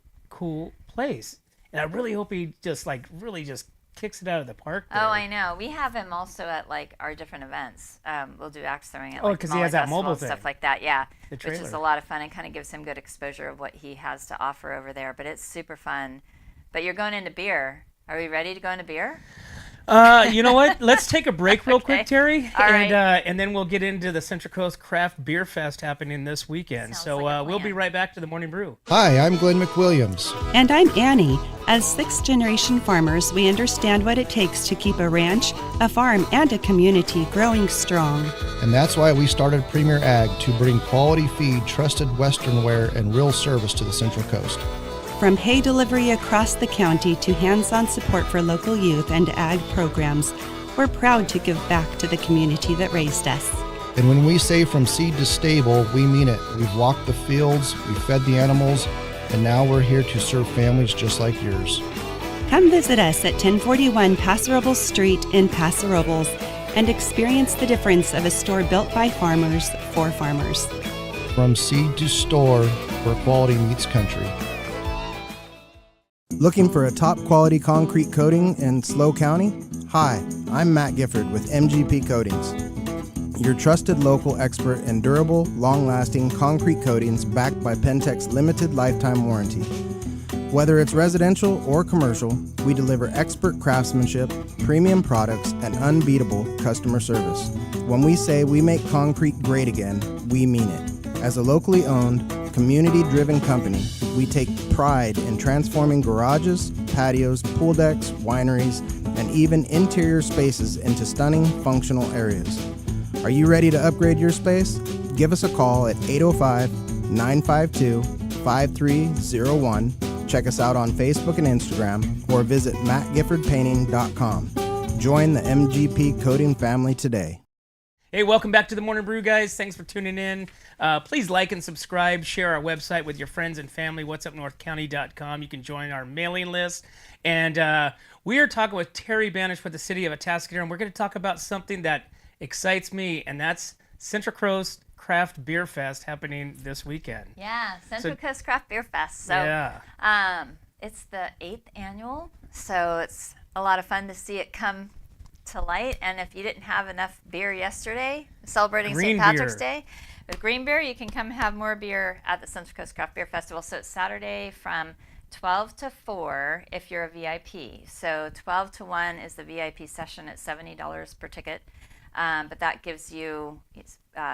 A: place. And I really hope he just really just kicks it out of the park there.
B: Oh, I know. We have him also at like our different events. We'll do axe throwing at
A: Oh,
B: like
A: 'cause
B: the
A: he has
B: Molly
A: that mobile
B: Festival and stuff
A: thing.
B: like that. Yeah,
A: The
B: which is
A: trailer.
B: a lot of fun and kind of gives him good exposure of what he has to offer over there. But it's super fun. But you're going into beer. Are we ready to go into beer?
A: You know what? Let's take a break real quick, Terry,
B: All right.
A: and then we'll get into the Central Coast Craft Beer Fest happening this weekend.
B: Sounds
A: So
B: like a
A: we'll be
B: plan.
A: right back to the Morning Brew.
G: Hi, I'm Glenn McWilliams.
H: And I'm Annie. As sixth-generation farmers, we understand what it takes to keep a ranch, a farm, and a community growing strong.
G: And that's why we started Premier Ag to bring quality feed, trusted Western wear, and real service to the Central Coast.
H: From hay delivery across the county to hands-on support for local youth and ag programs, we're proud to give back to the community that raised us.
G: And when we say from seed to stable, we mean it. We've walked the fields, we've fed the animals, and now we're here to serve families just like yours.
H: Come visit us at 1041 Paso Robles Street in Paso Robles and experience the difference of a store built by farmers for farmers.
G: From seed to store, where quality meets country.
I: Looking for a top quality concrete coating in SLO County? Hi, I'm Matt Gifford with MGP Coatings, your trusted local expert in durable, long-lasting concrete coatings backed by Pentec's limited lifetime warranty. Whether it's residential or commercial, we deliver expert craftsmanship, premium products, and unbeatable customer service. When we say we make concrete great again, we mean it. As a locally owned, community-driven company, we take pride in transforming garages, patios, pool decks, wineries, and even interior spaces into stunning, functional areas. Are you ready to upgrade your space? Give us a call at 805-952-5301. Check us out on Facebook and Instagram, or visit mattgiffordpainting.com. Join the MGP Coating family today.
A: Hey, welcome back to the Morning Brew, guys. Thanks for tuning in. Please like and subscribe. Share our website with your friends and family, whatsupnorthcounty.com. You can join our mailing list. And we are talking with Terrie Banish with the City of Atascadero, and we're going to talk about something that excites me, and that's Central Coast Craft Beer Fest happening this weekend.
B: Yeah, Central Coast Craft Beer Fest. So
A: Yeah.
B: it's the 8th annual, so it's a lot of fun to see it come to light. And if you didn't have enough beer yesterday, celebrating
A: Green
B: St. Patrick's
A: beer.
B: Day, with green beer, you can come have more beer at the Central Coast Craft Beer Festival. So it's Saturday from 12 to 4 if you're a VIP. So 12 to 1 is the VIP session at $70 per ticket. But that gives you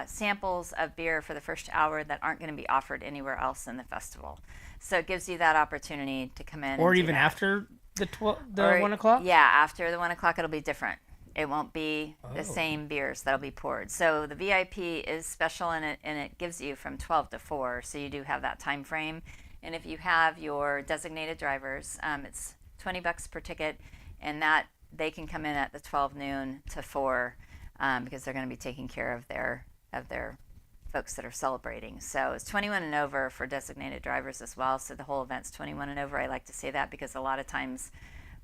B: samples of beer for the first hour that aren't going to be offered anywhere else in the festival. So it gives you that opportunity to come in.
A: Or
B: and do
A: even
B: that.
A: after the
B: Or-
A: 1 o'clock?
B: Yeah, after the 1 o'clock, it'll be different. It won't be the same beers that'll be poured. So the VIP is special, and it gives you from 12 to 4. So you do have that time frame. And if you have your designated drivers, it's $20 per ticket, and that they can come in at the 12 noon to 4 because they're going to be taking care of their folks that are celebrating. So it's 21 and over for designated drivers as well. So the whole event's 21 and over. I like to say that because a lot of times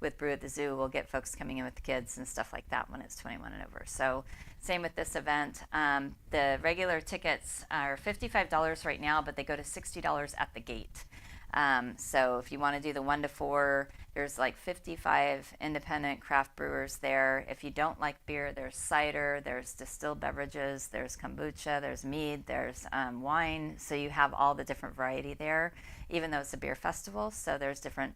B: with Brew at the Zoo, we'll get folks coming in with the kids and stuff like that when it's 21 and over. So same with this event. The regular tickets are $55 right now, but they go to $60 at the gate. So if you want to do the 1 to 4, there's like 55 independent craft brewers there. If you don't like beer, there's cider, there's distilled beverages, there's kombucha, there's mead, there's wine. So you have all the different variety there, even though it's a beer festival. So there's different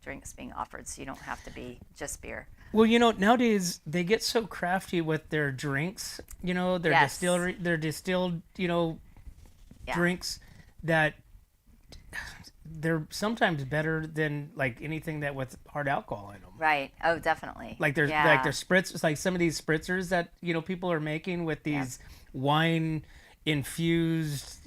B: drinks being offered, so you don't have to be just beer.
A: Well, nowadays they get so crafty with their drinks. Their
B: Yes.
A: distilled,
B: Yeah.
A: drinks that they're sometimes better than like anything that with hard alcohol in them.
B: Right. Oh, definitely.
A: Like there's
B: yeah.
A: like there's spritz, like some of these spritzers that people are making with these wine infused,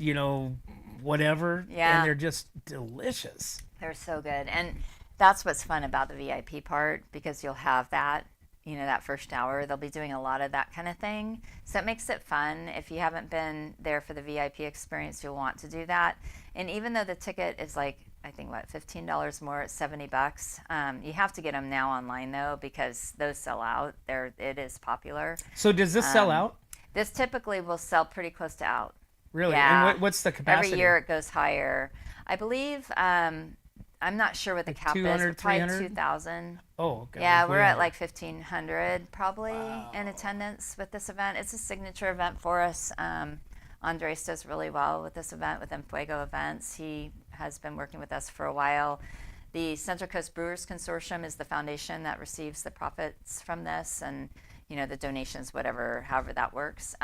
A: whatever,
B: Yeah.
A: and they're just delicious.
B: They're so good. And that's what's fun about the VIP part, because you'll have that, that first hour. They'll be doing a lot of that kind of thing. So it makes it fun. If you haven't been there for the VIP experience, you'll want to do that. And even though the ticket is like, I think, $15 more, it's $70. You have to get them now online, though, because those sell out. It is popular.
A: So does this sell out?
B: This typically will sell pretty close to out.
A: Really?
B: Yeah.
A: And what's the capacity?
B: Every year it goes higher. I believe, I'm not sure what the cap
A: 200,
B: is. Probably
A: 300?
B: 2,000.
A: Oh, okay.
B: Yeah, we're at like 1,500 probably in attendance with this event. It's a signature event for us. Andres does really well with this event with Enfuego Events. He has been working with us for a while. The Central Coast Brewers Consortium is the foundation that receives the profits from this, and the donations, however that works.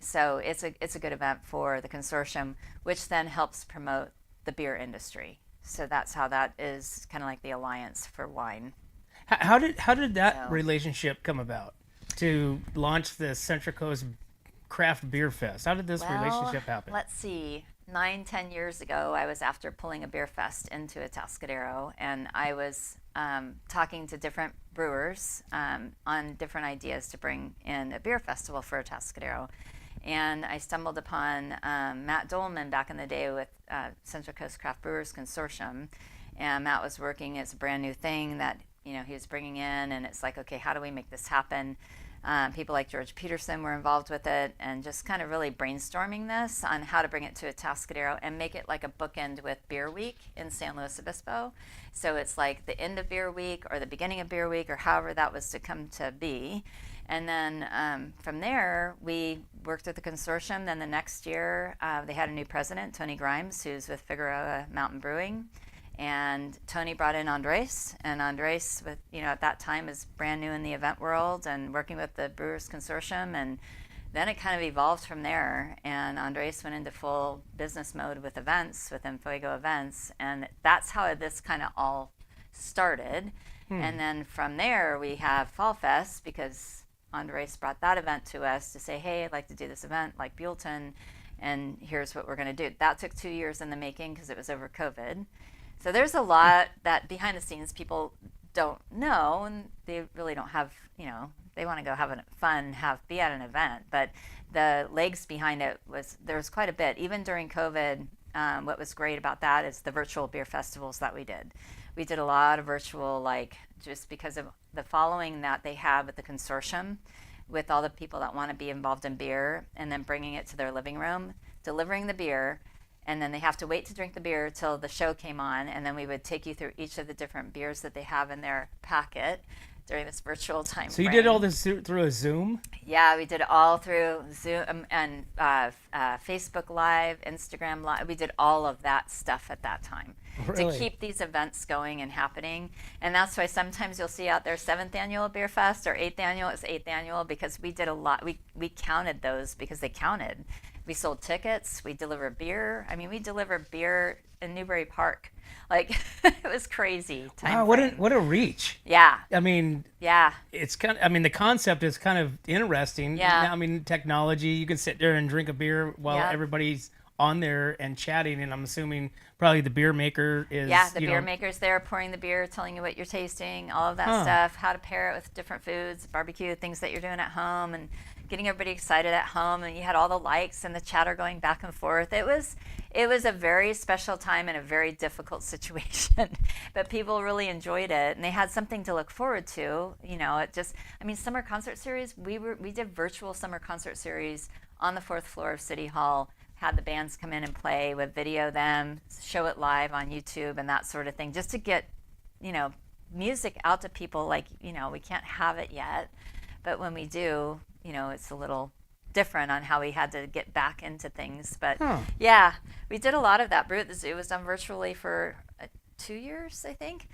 B: So it's a good event for the consortium, which then helps promote the beer industry. So that's how that is kind of like the alliance for wine.
A: How did that relationship come about to launch the Central Coast Craft Beer Fest? How did this relationship happen?
B: Let's see. 9-10 years ago, I was after pulling a beer fest into Atascadero, and I was talking to different brewers on different ideas to bring in a beer festival for Atascadero. And I stumbled upon Matt Dolman back in the day with Central Coast Craft Brewers Consortium. And Matt was working as a brand new thing that he was bringing in, and it's like, okay, how do we make this happen? People like George Peterson were involved with it, and just kind of really brainstorming this on how to bring it to Atascadero and make it like a bookend with Beer Week in San Luis Obispo. So it's like the end of Beer Week or the beginning of Beer Week, or however that was to come to be. And then from there, we worked with the consortium. Then the next year, they had a new president, Tony Grimes, who's with Figueroa Mountain Brewing. And Tony brought in Andres, and Andres, at that time, is brand new in the event world and working with the Brewers Consortium. And then it kind of evolved from there. And Andres went into full business mode with events, with Enfuego Events. And that's how this kind of all started. And then from there, we have Fall Fest, because Andres brought that event to us to say, hey, I'd like to do this event like Buellton, and here's what we're going to do. That took 2 years in the making because it was over COVID. So there's a lot that behind the scenes people don't know, and they really don't have, they want to go have fun, be at an event. But the legs behind it there was quite a bit. Even during COVID, what was great about that is the virtual beer festivals that we did. We did a lot of virtual, just because of the following that they have with the consortium, with all the people that want to be involved in beer, and then bringing it to their living room, delivering the beer, and then they have to wait to drink the beer till the show came on, and then we would take you through each of the different beers that they have in their packet during this virtual time
A: So you
B: frame.
A: did all this through a Zoom?
B: Yeah, we did it all through Zoom and Facebook Live, Instagram Live. We did all of that stuff at that time
A: Really?
B: to keep these events going and happening. And that's why sometimes you'll see out there 7th Annual Beer Fest or 8th Annual. It's 8th Annual because we did a lot. We counted those because they counted. We sold tickets. We delivered beer. I mean, we delivered beer in Newbury Park. It was crazy.
A: Wow, what a reach.
B: Yeah.
A: I mean,
B: yeah.
A: It's the concept is kind of interesting.
B: Yeah.
A: Now, I mean, technology, you can sit there and drink a beer while everybody's on there and chatting, and I'm assuming probably the beer maker is...
B: Yeah, the beer maker's there pouring the beer, telling you what you're tasting, all of that stuff, how to pair it with different foods, barbecue, things that you're doing at home, and getting everybody excited at home. And you had all the likes and the chatter going back and forth. It was a very special time and a very difficult situation, but people really enjoyed it, and they had something to look forward to. Summer concert series, we did virtual summer concert series on the 4th floor of City Hall, had the bands come in and play, would video them, show it live on YouTube and that sort of thing, just to get, music out to people. We can't have it yet, but when we do, it's a little different on how we had to get back into things. But yeah, we did a lot of that. Brew at the Zoo was done virtually for 2 years, I think.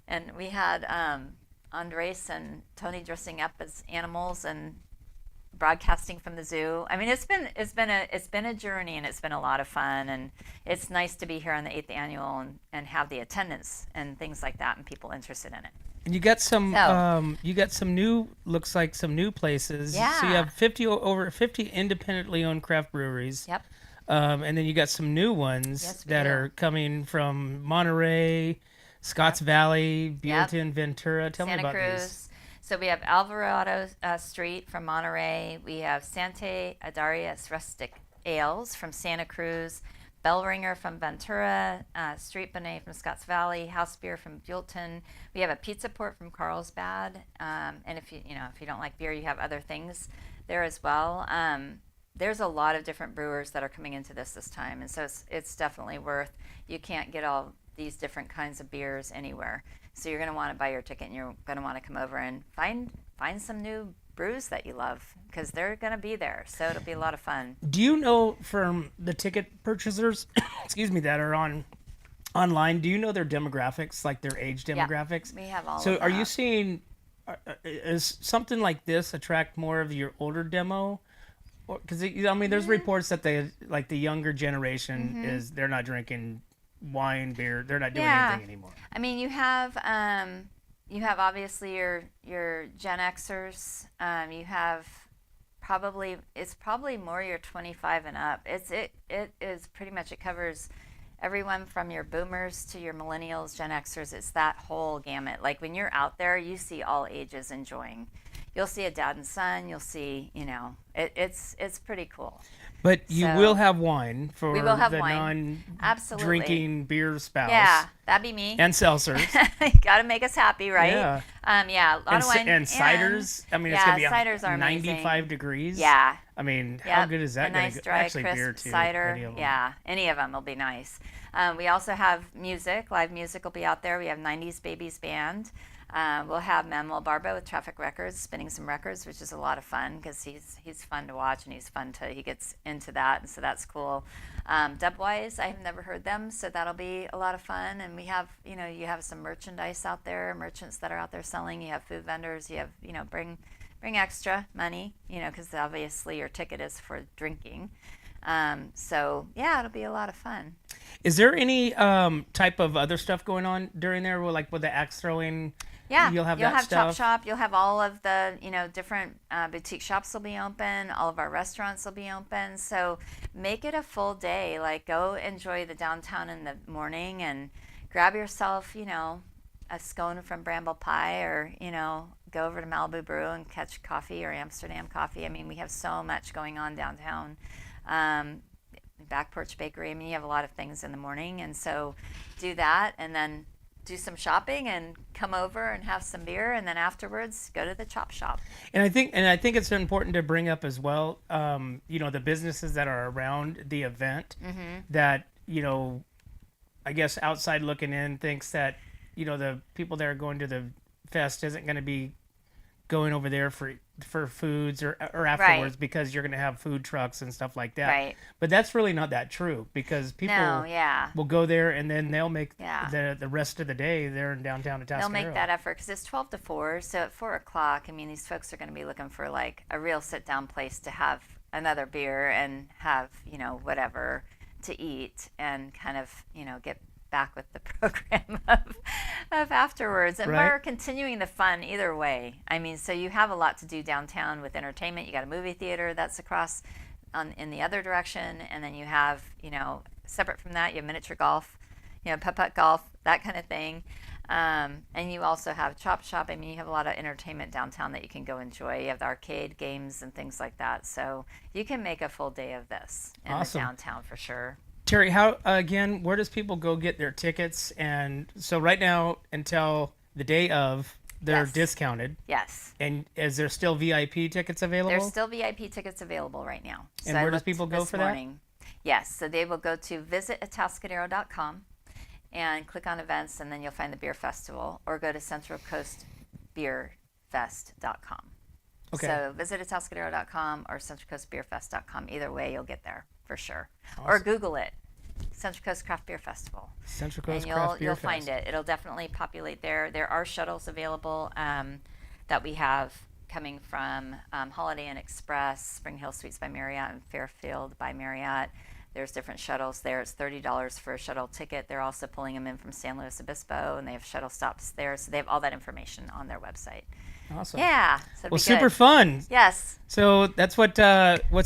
B: And we had Andres and Tony dressing up as animals, and broadcasting from the zoo. I mean, it's been a journey, and it's been a lot of fun, and it's nice to be here on the 8th annual and have the attendance and things like that, and people interested in it.
A: And you got some new, looks like some new places.
B: Yeah.
A: So you have over 50 independently owned craft breweries.
B: Yep.
A: And then you got some new ones
B: Yes, we
A: that
B: do.
A: are coming from Monterey, Scotts Valley, Buellton, Ventura. Tell me
B: Santa
A: about
B: Cruz.
A: these.
B: So we have Alvarado Street from Monterey. We have Santa Adarias Rustic Ales from Santa Cruz. Bellringer from Ventura, Street Bonnet from Scotts Valley, House Beer from Buellton. We have a Pizza Port from Carlsbad, and if you don't like beer, you have other things there as well. There's a lot of different brewers that are coming into this time, and so it's definitely worth. You can't get all these different kinds of beers anywhere, so you're going to want to buy your ticket, and you're going to want to come over and find some new brews that you love, because they're going to be there, so it'll be a lot of fun.
A: Do you know from the ticket purchasers, excuse me, that are online, do you know their demographics, like their age demographics?
B: We have all
A: So
B: of
A: are
B: that.
A: you seeing, is something like this attract more of your older demo? Because, I mean, there's reports that the younger generation they're not drinking wine, beer, they're not doing anything anymore.
B: I mean, you have obviously your Gen Xers. You have it's probably more your 25 and up. It is pretty much, it covers everyone from your boomers to your millennials, Gen Xers. It's that whole gamut. Like when you're out there, you see all ages enjoying. You'll see a dad and son. You'll see, it's pretty cool.
A: But you
B: So,
A: will have wine for
B: we will have
A: the
B: wine. Absolutely.
A: non-drinking beer spouse.
B: Yeah, that'd be me.
A: And seltzers.
B: Got to make us happy, right?
A: Yeah.
B: Yeah, a lot of wine.
A: And ciders. I mean, it's
B: yeah,
A: going to be
B: ciders are
A: 95
B: amazing.
A: degrees.
B: Yeah.
A: I mean, how
B: Yep,
A: good is that
B: a
A: going
B: nice
A: to
B: dry,
A: Actually,
B: crisp
A: beer too.
B: cider.
A: Any of them.
B: Yeah, any of them will be nice. We also have music. Live music will be out there. We have 90s Babies Band. We'll have Manuel Barba with Traffic Records spinning some records, which is a lot of fun because he's fun to watch, and he gets into that, and so that's cool. Dubwise, I have never heard them, so that'll be a lot of fun. And we have, you have some merchandise out there, merchants that are out there selling. You have food vendors. You have, bring extra money, because obviously your ticket is for drinking. So yeah, it'll be a lot of fun.
A: Is there any type of other stuff going on during there, like with the axe throwing?
B: Yeah,
A: you'll have
B: Chop
A: stuff.
B: Shop. You'll have all of the different boutique shops will be open. All of our restaurants will be open. So make it a full day. Like go enjoy the downtown in the morning and grab yourself a scone from Bramble Pie, or go over to Malibu Brew and catch coffee or Amsterdam coffee. I mean, we have so much going on downtown. Back Porch Bakery. I mean, you have a lot of things in the morning, and so do that, and then do some shopping and come over and have some beer, and then afterwards go to the Chop Shop.
A: And I think it's important to bring up as well, the businesses that are around the event that, I guess outside looking in thinks that, the people that are going to the fest isn't going to be going over there for foods or afterwards, because you're going to have food trucks and stuff like that.
B: Right.
A: But that's really not that true, because people will go there and then they'll make the rest of the day there in downtown Atascadero.
B: They'll make that effort because it's 12 to 4. So at 4 o'clock, I mean, these folks are going to be looking for like a real sit-down place to have another beer and have, whatever to eat and kind of, get back with the program of afterwards. And we're continuing the fun either way. I mean, so you have a lot to do downtown with entertainment. You got a movie theater that's across in the other direction, and then you have, separate from that, you have miniature golf, putt-putt golf, that kind of thing. And you also have Chop Shop. I mean, you have a lot of entertainment downtown that you can go enjoy. You have the arcade games and things like that. So you can make a full day of this in the downtown for sure.
A: Terrie, where does people go get their tickets? And so right now until the day of, they're discounted.
B: Yes.
A: And is there still VIP tickets available?
B: There's still VIP tickets available right now.
A: And where does people go for that?
B: Yes, so they will go to visitatascadero.com and click on events, and then you'll find the beer festival, or go to centralcoastbeerfest.com.
A: Okay.
B: So visitatascadero.com or centralcoastbeerfest.com. Either way, you'll get there for sure.
A: Awesome.
B: Or Google it, Central Coast Craft Beer Festival.
A: Central Coast
B: and
A: Craft Beer
B: you'll
A: Fest.
B: find it. It'll definitely populate there. There are shuttles available that we have coming from Holiday Inn Express, Spring Hill Suites by Marriott, and Fairfield by Marriott. There's different shuttles there. It's $30 for a shuttle ticket. They're also pulling them in from San Luis Obispo, and they have shuttle stops there. So they have all that information on their website.
A: Awesome.
B: Yeah. So
A: Well, super fun.
B: Yes.
A: So that's what's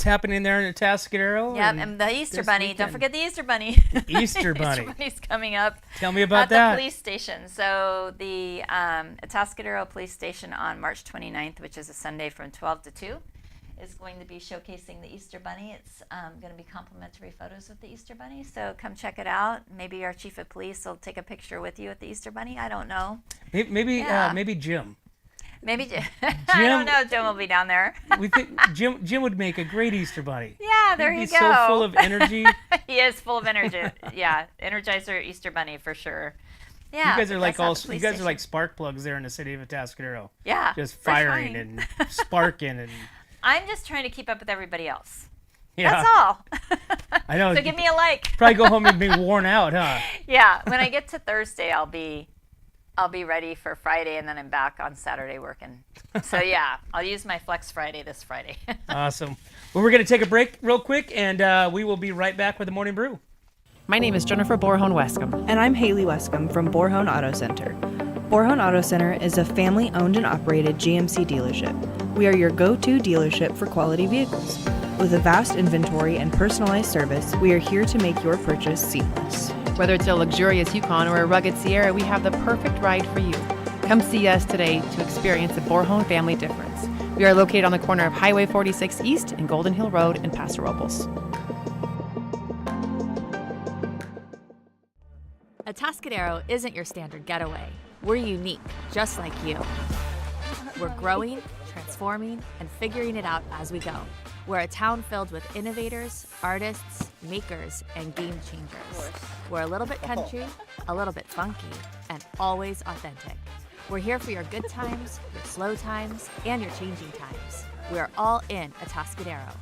A: happening there in Atascadero.
B: Yep, and the Easter Bunny.
A: weekend.
B: Don't forget the Easter Bunny.
A: Easter Bunny.
B: Easter Bunny's coming up.
A: Tell me about
B: at
A: that.
B: the police station. So the Atascadero Police Station on March 29th, which is a Sunday from 12 to 2, is going to be showcasing the Easter Bunny. It's going to be complimentary photos with the Easter Bunny. So come check it out. Maybe our chief of police will take a picture with you at the Easter Bunny. I don't know.
A: Maybe
B: Yeah.
A: maybe Jim.
B: Maybe I don't know. Jim will be down there.
A: We think Jim would make a great Easter Bunny.
B: Yeah, there
A: He'd
B: you
A: be
B: go.
A: so full of energy.
B: He is full of energy. Yeah, Energizer Easter Bunny for sure. Yeah,
A: You guys are like
B: that's at
A: all.
B: the
A: You
B: police
A: guys are
B: station.
A: like spark plugs there in the city of Atascadero.
B: Yeah,
A: Just
B: for
A: firing
B: sure.
A: and sparking and.
B: I'm just trying to keep up with everybody else.
A: Yeah.
B: That's all.
A: I know.
B: So give me a like.
A: Probably go home and be worn out, huh?
B: Yeah, when I get to Thursday, I'll be ready for Friday, and then I'm back on Saturday working. So yeah, I'll use my Flex Friday this Friday.
A: Awesome. Well, we're going to take a break real quick, and we will be right back with the Morning Brew.
J: My name is Jennifer Borhone-Wescombe.
K: And I'm Haley Wescombe from Borhone Auto Center. Borhone Auto Center is a family-owned and operated GMC dealership. We are your go-to dealership for quality vehicles. With a vast inventory and personalized service, we are here to make your purchase seamless.
J: Whether it's a luxurious Yukon or a rugged Sierra, we have the perfect ride for you. Come see us today to experience the Borhone family difference. We are located on the corner of Highway 46 East and Golden Hill Road in Paso Robles.
L: Atascadero isn't your standard getaway. We're unique, just like you. We're growing, transforming, and figuring it out as we go. We're a town filled with innovators, artists, makers, and game changers. We're a little bit country, a little bit funky, and always authentic. We're here for your good times, your slow times, and your changing times. We are all in Atascadero.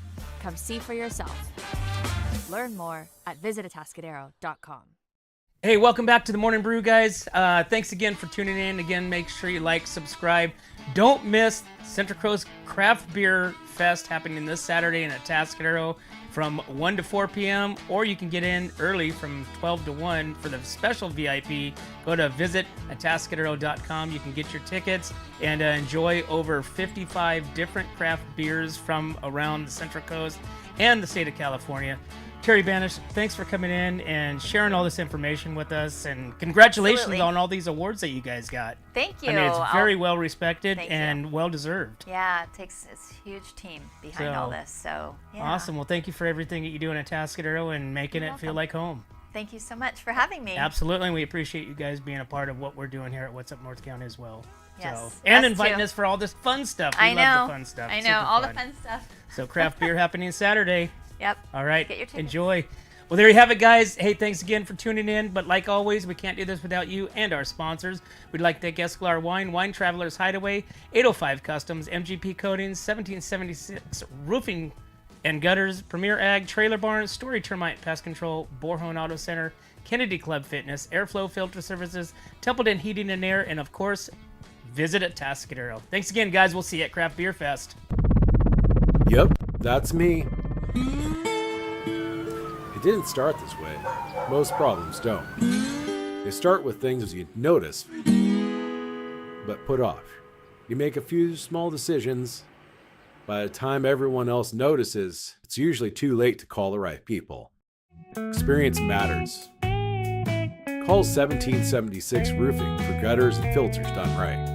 L: Come see for yourself. Learn more at visitatascadero.com.
A: Hey, welcome back to the Morning Brew, guys. Thanks again for tuning in. Again, make sure you like, subscribe. Don't miss Central Coast Craft Beer Fest happening this Saturday in Atascadero from 1 to 4 p.m. Or you can get in early from 12 to 1 for the special VIP. Go to visitatascadero.com. You can get your tickets and enjoy over 55 different craft beers from around the Central Coast and the state of California. Terrie, Banish, thanks for coming in and sharing all this information with us, and congratulations
B: Absolutely.
A: on all these awards that you guys got.
B: Thank you.
A: I mean, it's very well respected
B: Thank
A: and well deserved.
B: Yeah, it's a huge team behind all this. So yeah.
A: Awesome. Well, thank you for everything that you do in Atascadero and making
B: You're
A: it feel
B: welcome.
A: like home.
B: Thank you so much for having me.
A: Absolutely. And we appreciate you guys being a part of what we're doing here at What's Up North County as well.
B: Yes,
A: So, and
B: us
A: inviting
B: too.
A: us for all this fun stuff. We
B: I know.
A: love the fun stuff.
B: I know
A: Super
B: all
A: fun.
B: the fun stuff.
A: So craft beer happening Saturday.
B: Yep.
A: All right.
B: Get your tickets.
A: Enjoy. Well, there you have it, guys. Hey, thanks again for tuning in. But like always, we can't do this without you and our sponsors. We'd like to thank Escalar Wine, Wine Travelers Hideaway, 805 Customs, MGP Coatings, 1776 Roofing and Gutters, Premier Ag, Trailer Barns, Story Termite Pest Control, Borhone Auto Center, Kennedy Club Fitness, Airflow Filter Services, Templeton Heating and Air, and of course, visit Atascadero. Thanks again, guys. We'll see you at Craft Beer Fest.
C: Yep, that's me. It didn't start this way. Most problems don't. They start with things you notice, but put off. You make a few small decisions. By the time everyone else notices, it's usually too late to call the right people. Experience matters. Call 1776 Roofing for gutters and filters done right.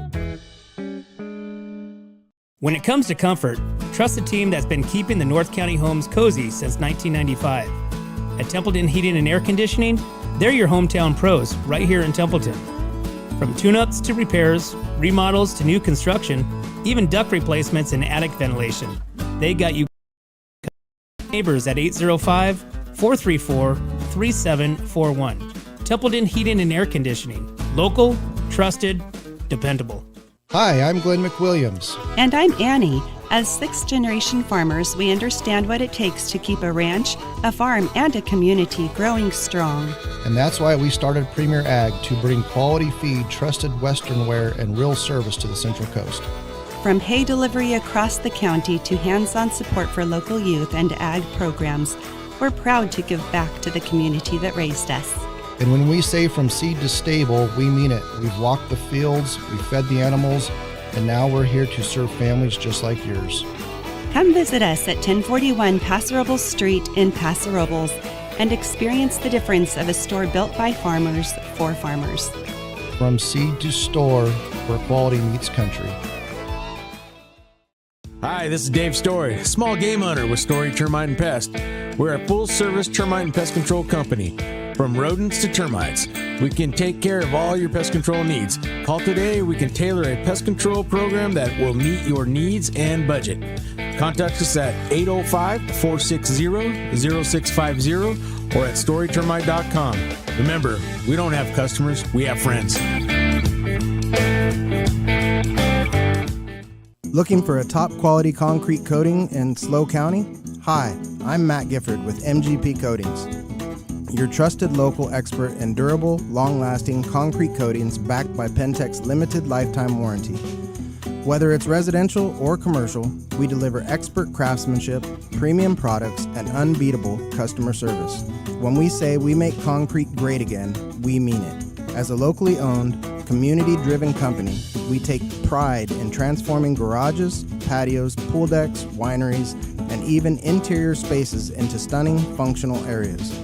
E: When it comes to comfort, trust the team that's been keeping the North County homes cozy since 1995. At Templeton Heating and Air Conditioning, they're your hometown pros right here in Templeton. From tune-ups to repairs, remodels to new construction, even duct replacements and attic ventilation, they got you neighbors at 805-434-3741. Templeton Heating and Air Conditioning. Local, trusted, dependable.
G: Hi, I'm Glenn McWilliams.
H: And I'm Annie. As sixth-generation farmers, we understand what it takes to keep a ranch, a farm, and a community growing strong.
G: And that's why we started Premier Ag to bring quality feed, trusted Western wear, and real service to the Central Coast.
H: From hay delivery across the county to hands-on support for local youth and ag programs, we're proud to give back to the community that raised us.
G: And when we say from seed to stable, we mean it. We've walked the fields, we've fed the animals, and now we're here to serve families just like yours.
H: Come visit us at 1041 Paso Robles Street in Paso Robles and experience the difference of a store built by farmers for farmers.
G: From seed to store, where quality meets country.
D: Hi, this is Dave Story, small game hunter with Story Termite and Pest. We're a full-service termite and pest control company. From rodents to termites, we can take care of all your pest control needs. Call today, we can tailor a pest control program that will meet your needs and budget. Contact us at 805-460-0650 or at storytermite.com. Remember, we don't have customers, we have friends.
I: Looking for a top quality concrete coating in SLO County? Hi, I'm Matt Gifford with MGP Coatings, your trusted local expert in durable, long-lasting concrete coatings backed by Pentec's limited lifetime warranty. Whether it's residential or commercial, we deliver expert craftsmanship, premium products, and unbeatable customer service. When we say we make concrete great again, we mean it. As a locally owned, community-driven company, we take pride in transforming garages, patios, pool decks, wineries, and even interior spaces into stunning, functional areas.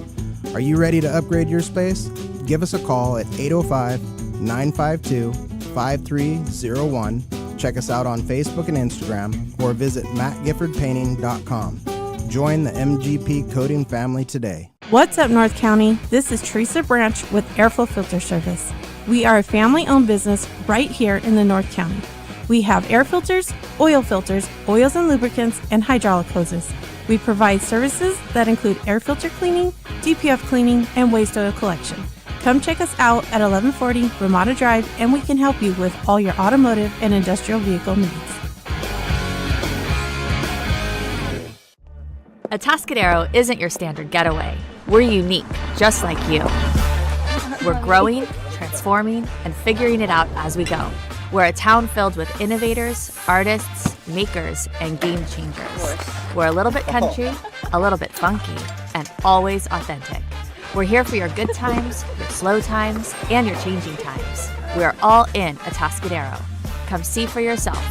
I: Are you ready to upgrade your space? Give us a call at 805-952-5301. Check us out on Facebook and Instagram, or visit mattgiffordpainting.com. Join the MGP Coating family today.
F: What's up, North County? This is Teresa Branch with Airflow Filter Service. We are a family-owned business right here in the North County. We have air filters, oils and lubricants, and hydraulic hoses. We provide services that include air filter cleaning, DPF cleaning, and waste oil collection. Come check us out at 1140 Ramada Drive, and we can help you with all your automotive and industrial vehicle needs.
L: Atascadero isn't your standard getaway. We're unique, just like you. We're growing, transforming, and figuring it out as we go. We're a town filled with innovators, artists, makers, and game changers. We're a little bit country, a little bit funky, and always authentic. We're here for your good times, your slow times, and your changing times. We are all in Atascadero. Come see for yourself.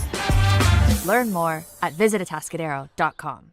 L: Learn more at visitatascadero.com.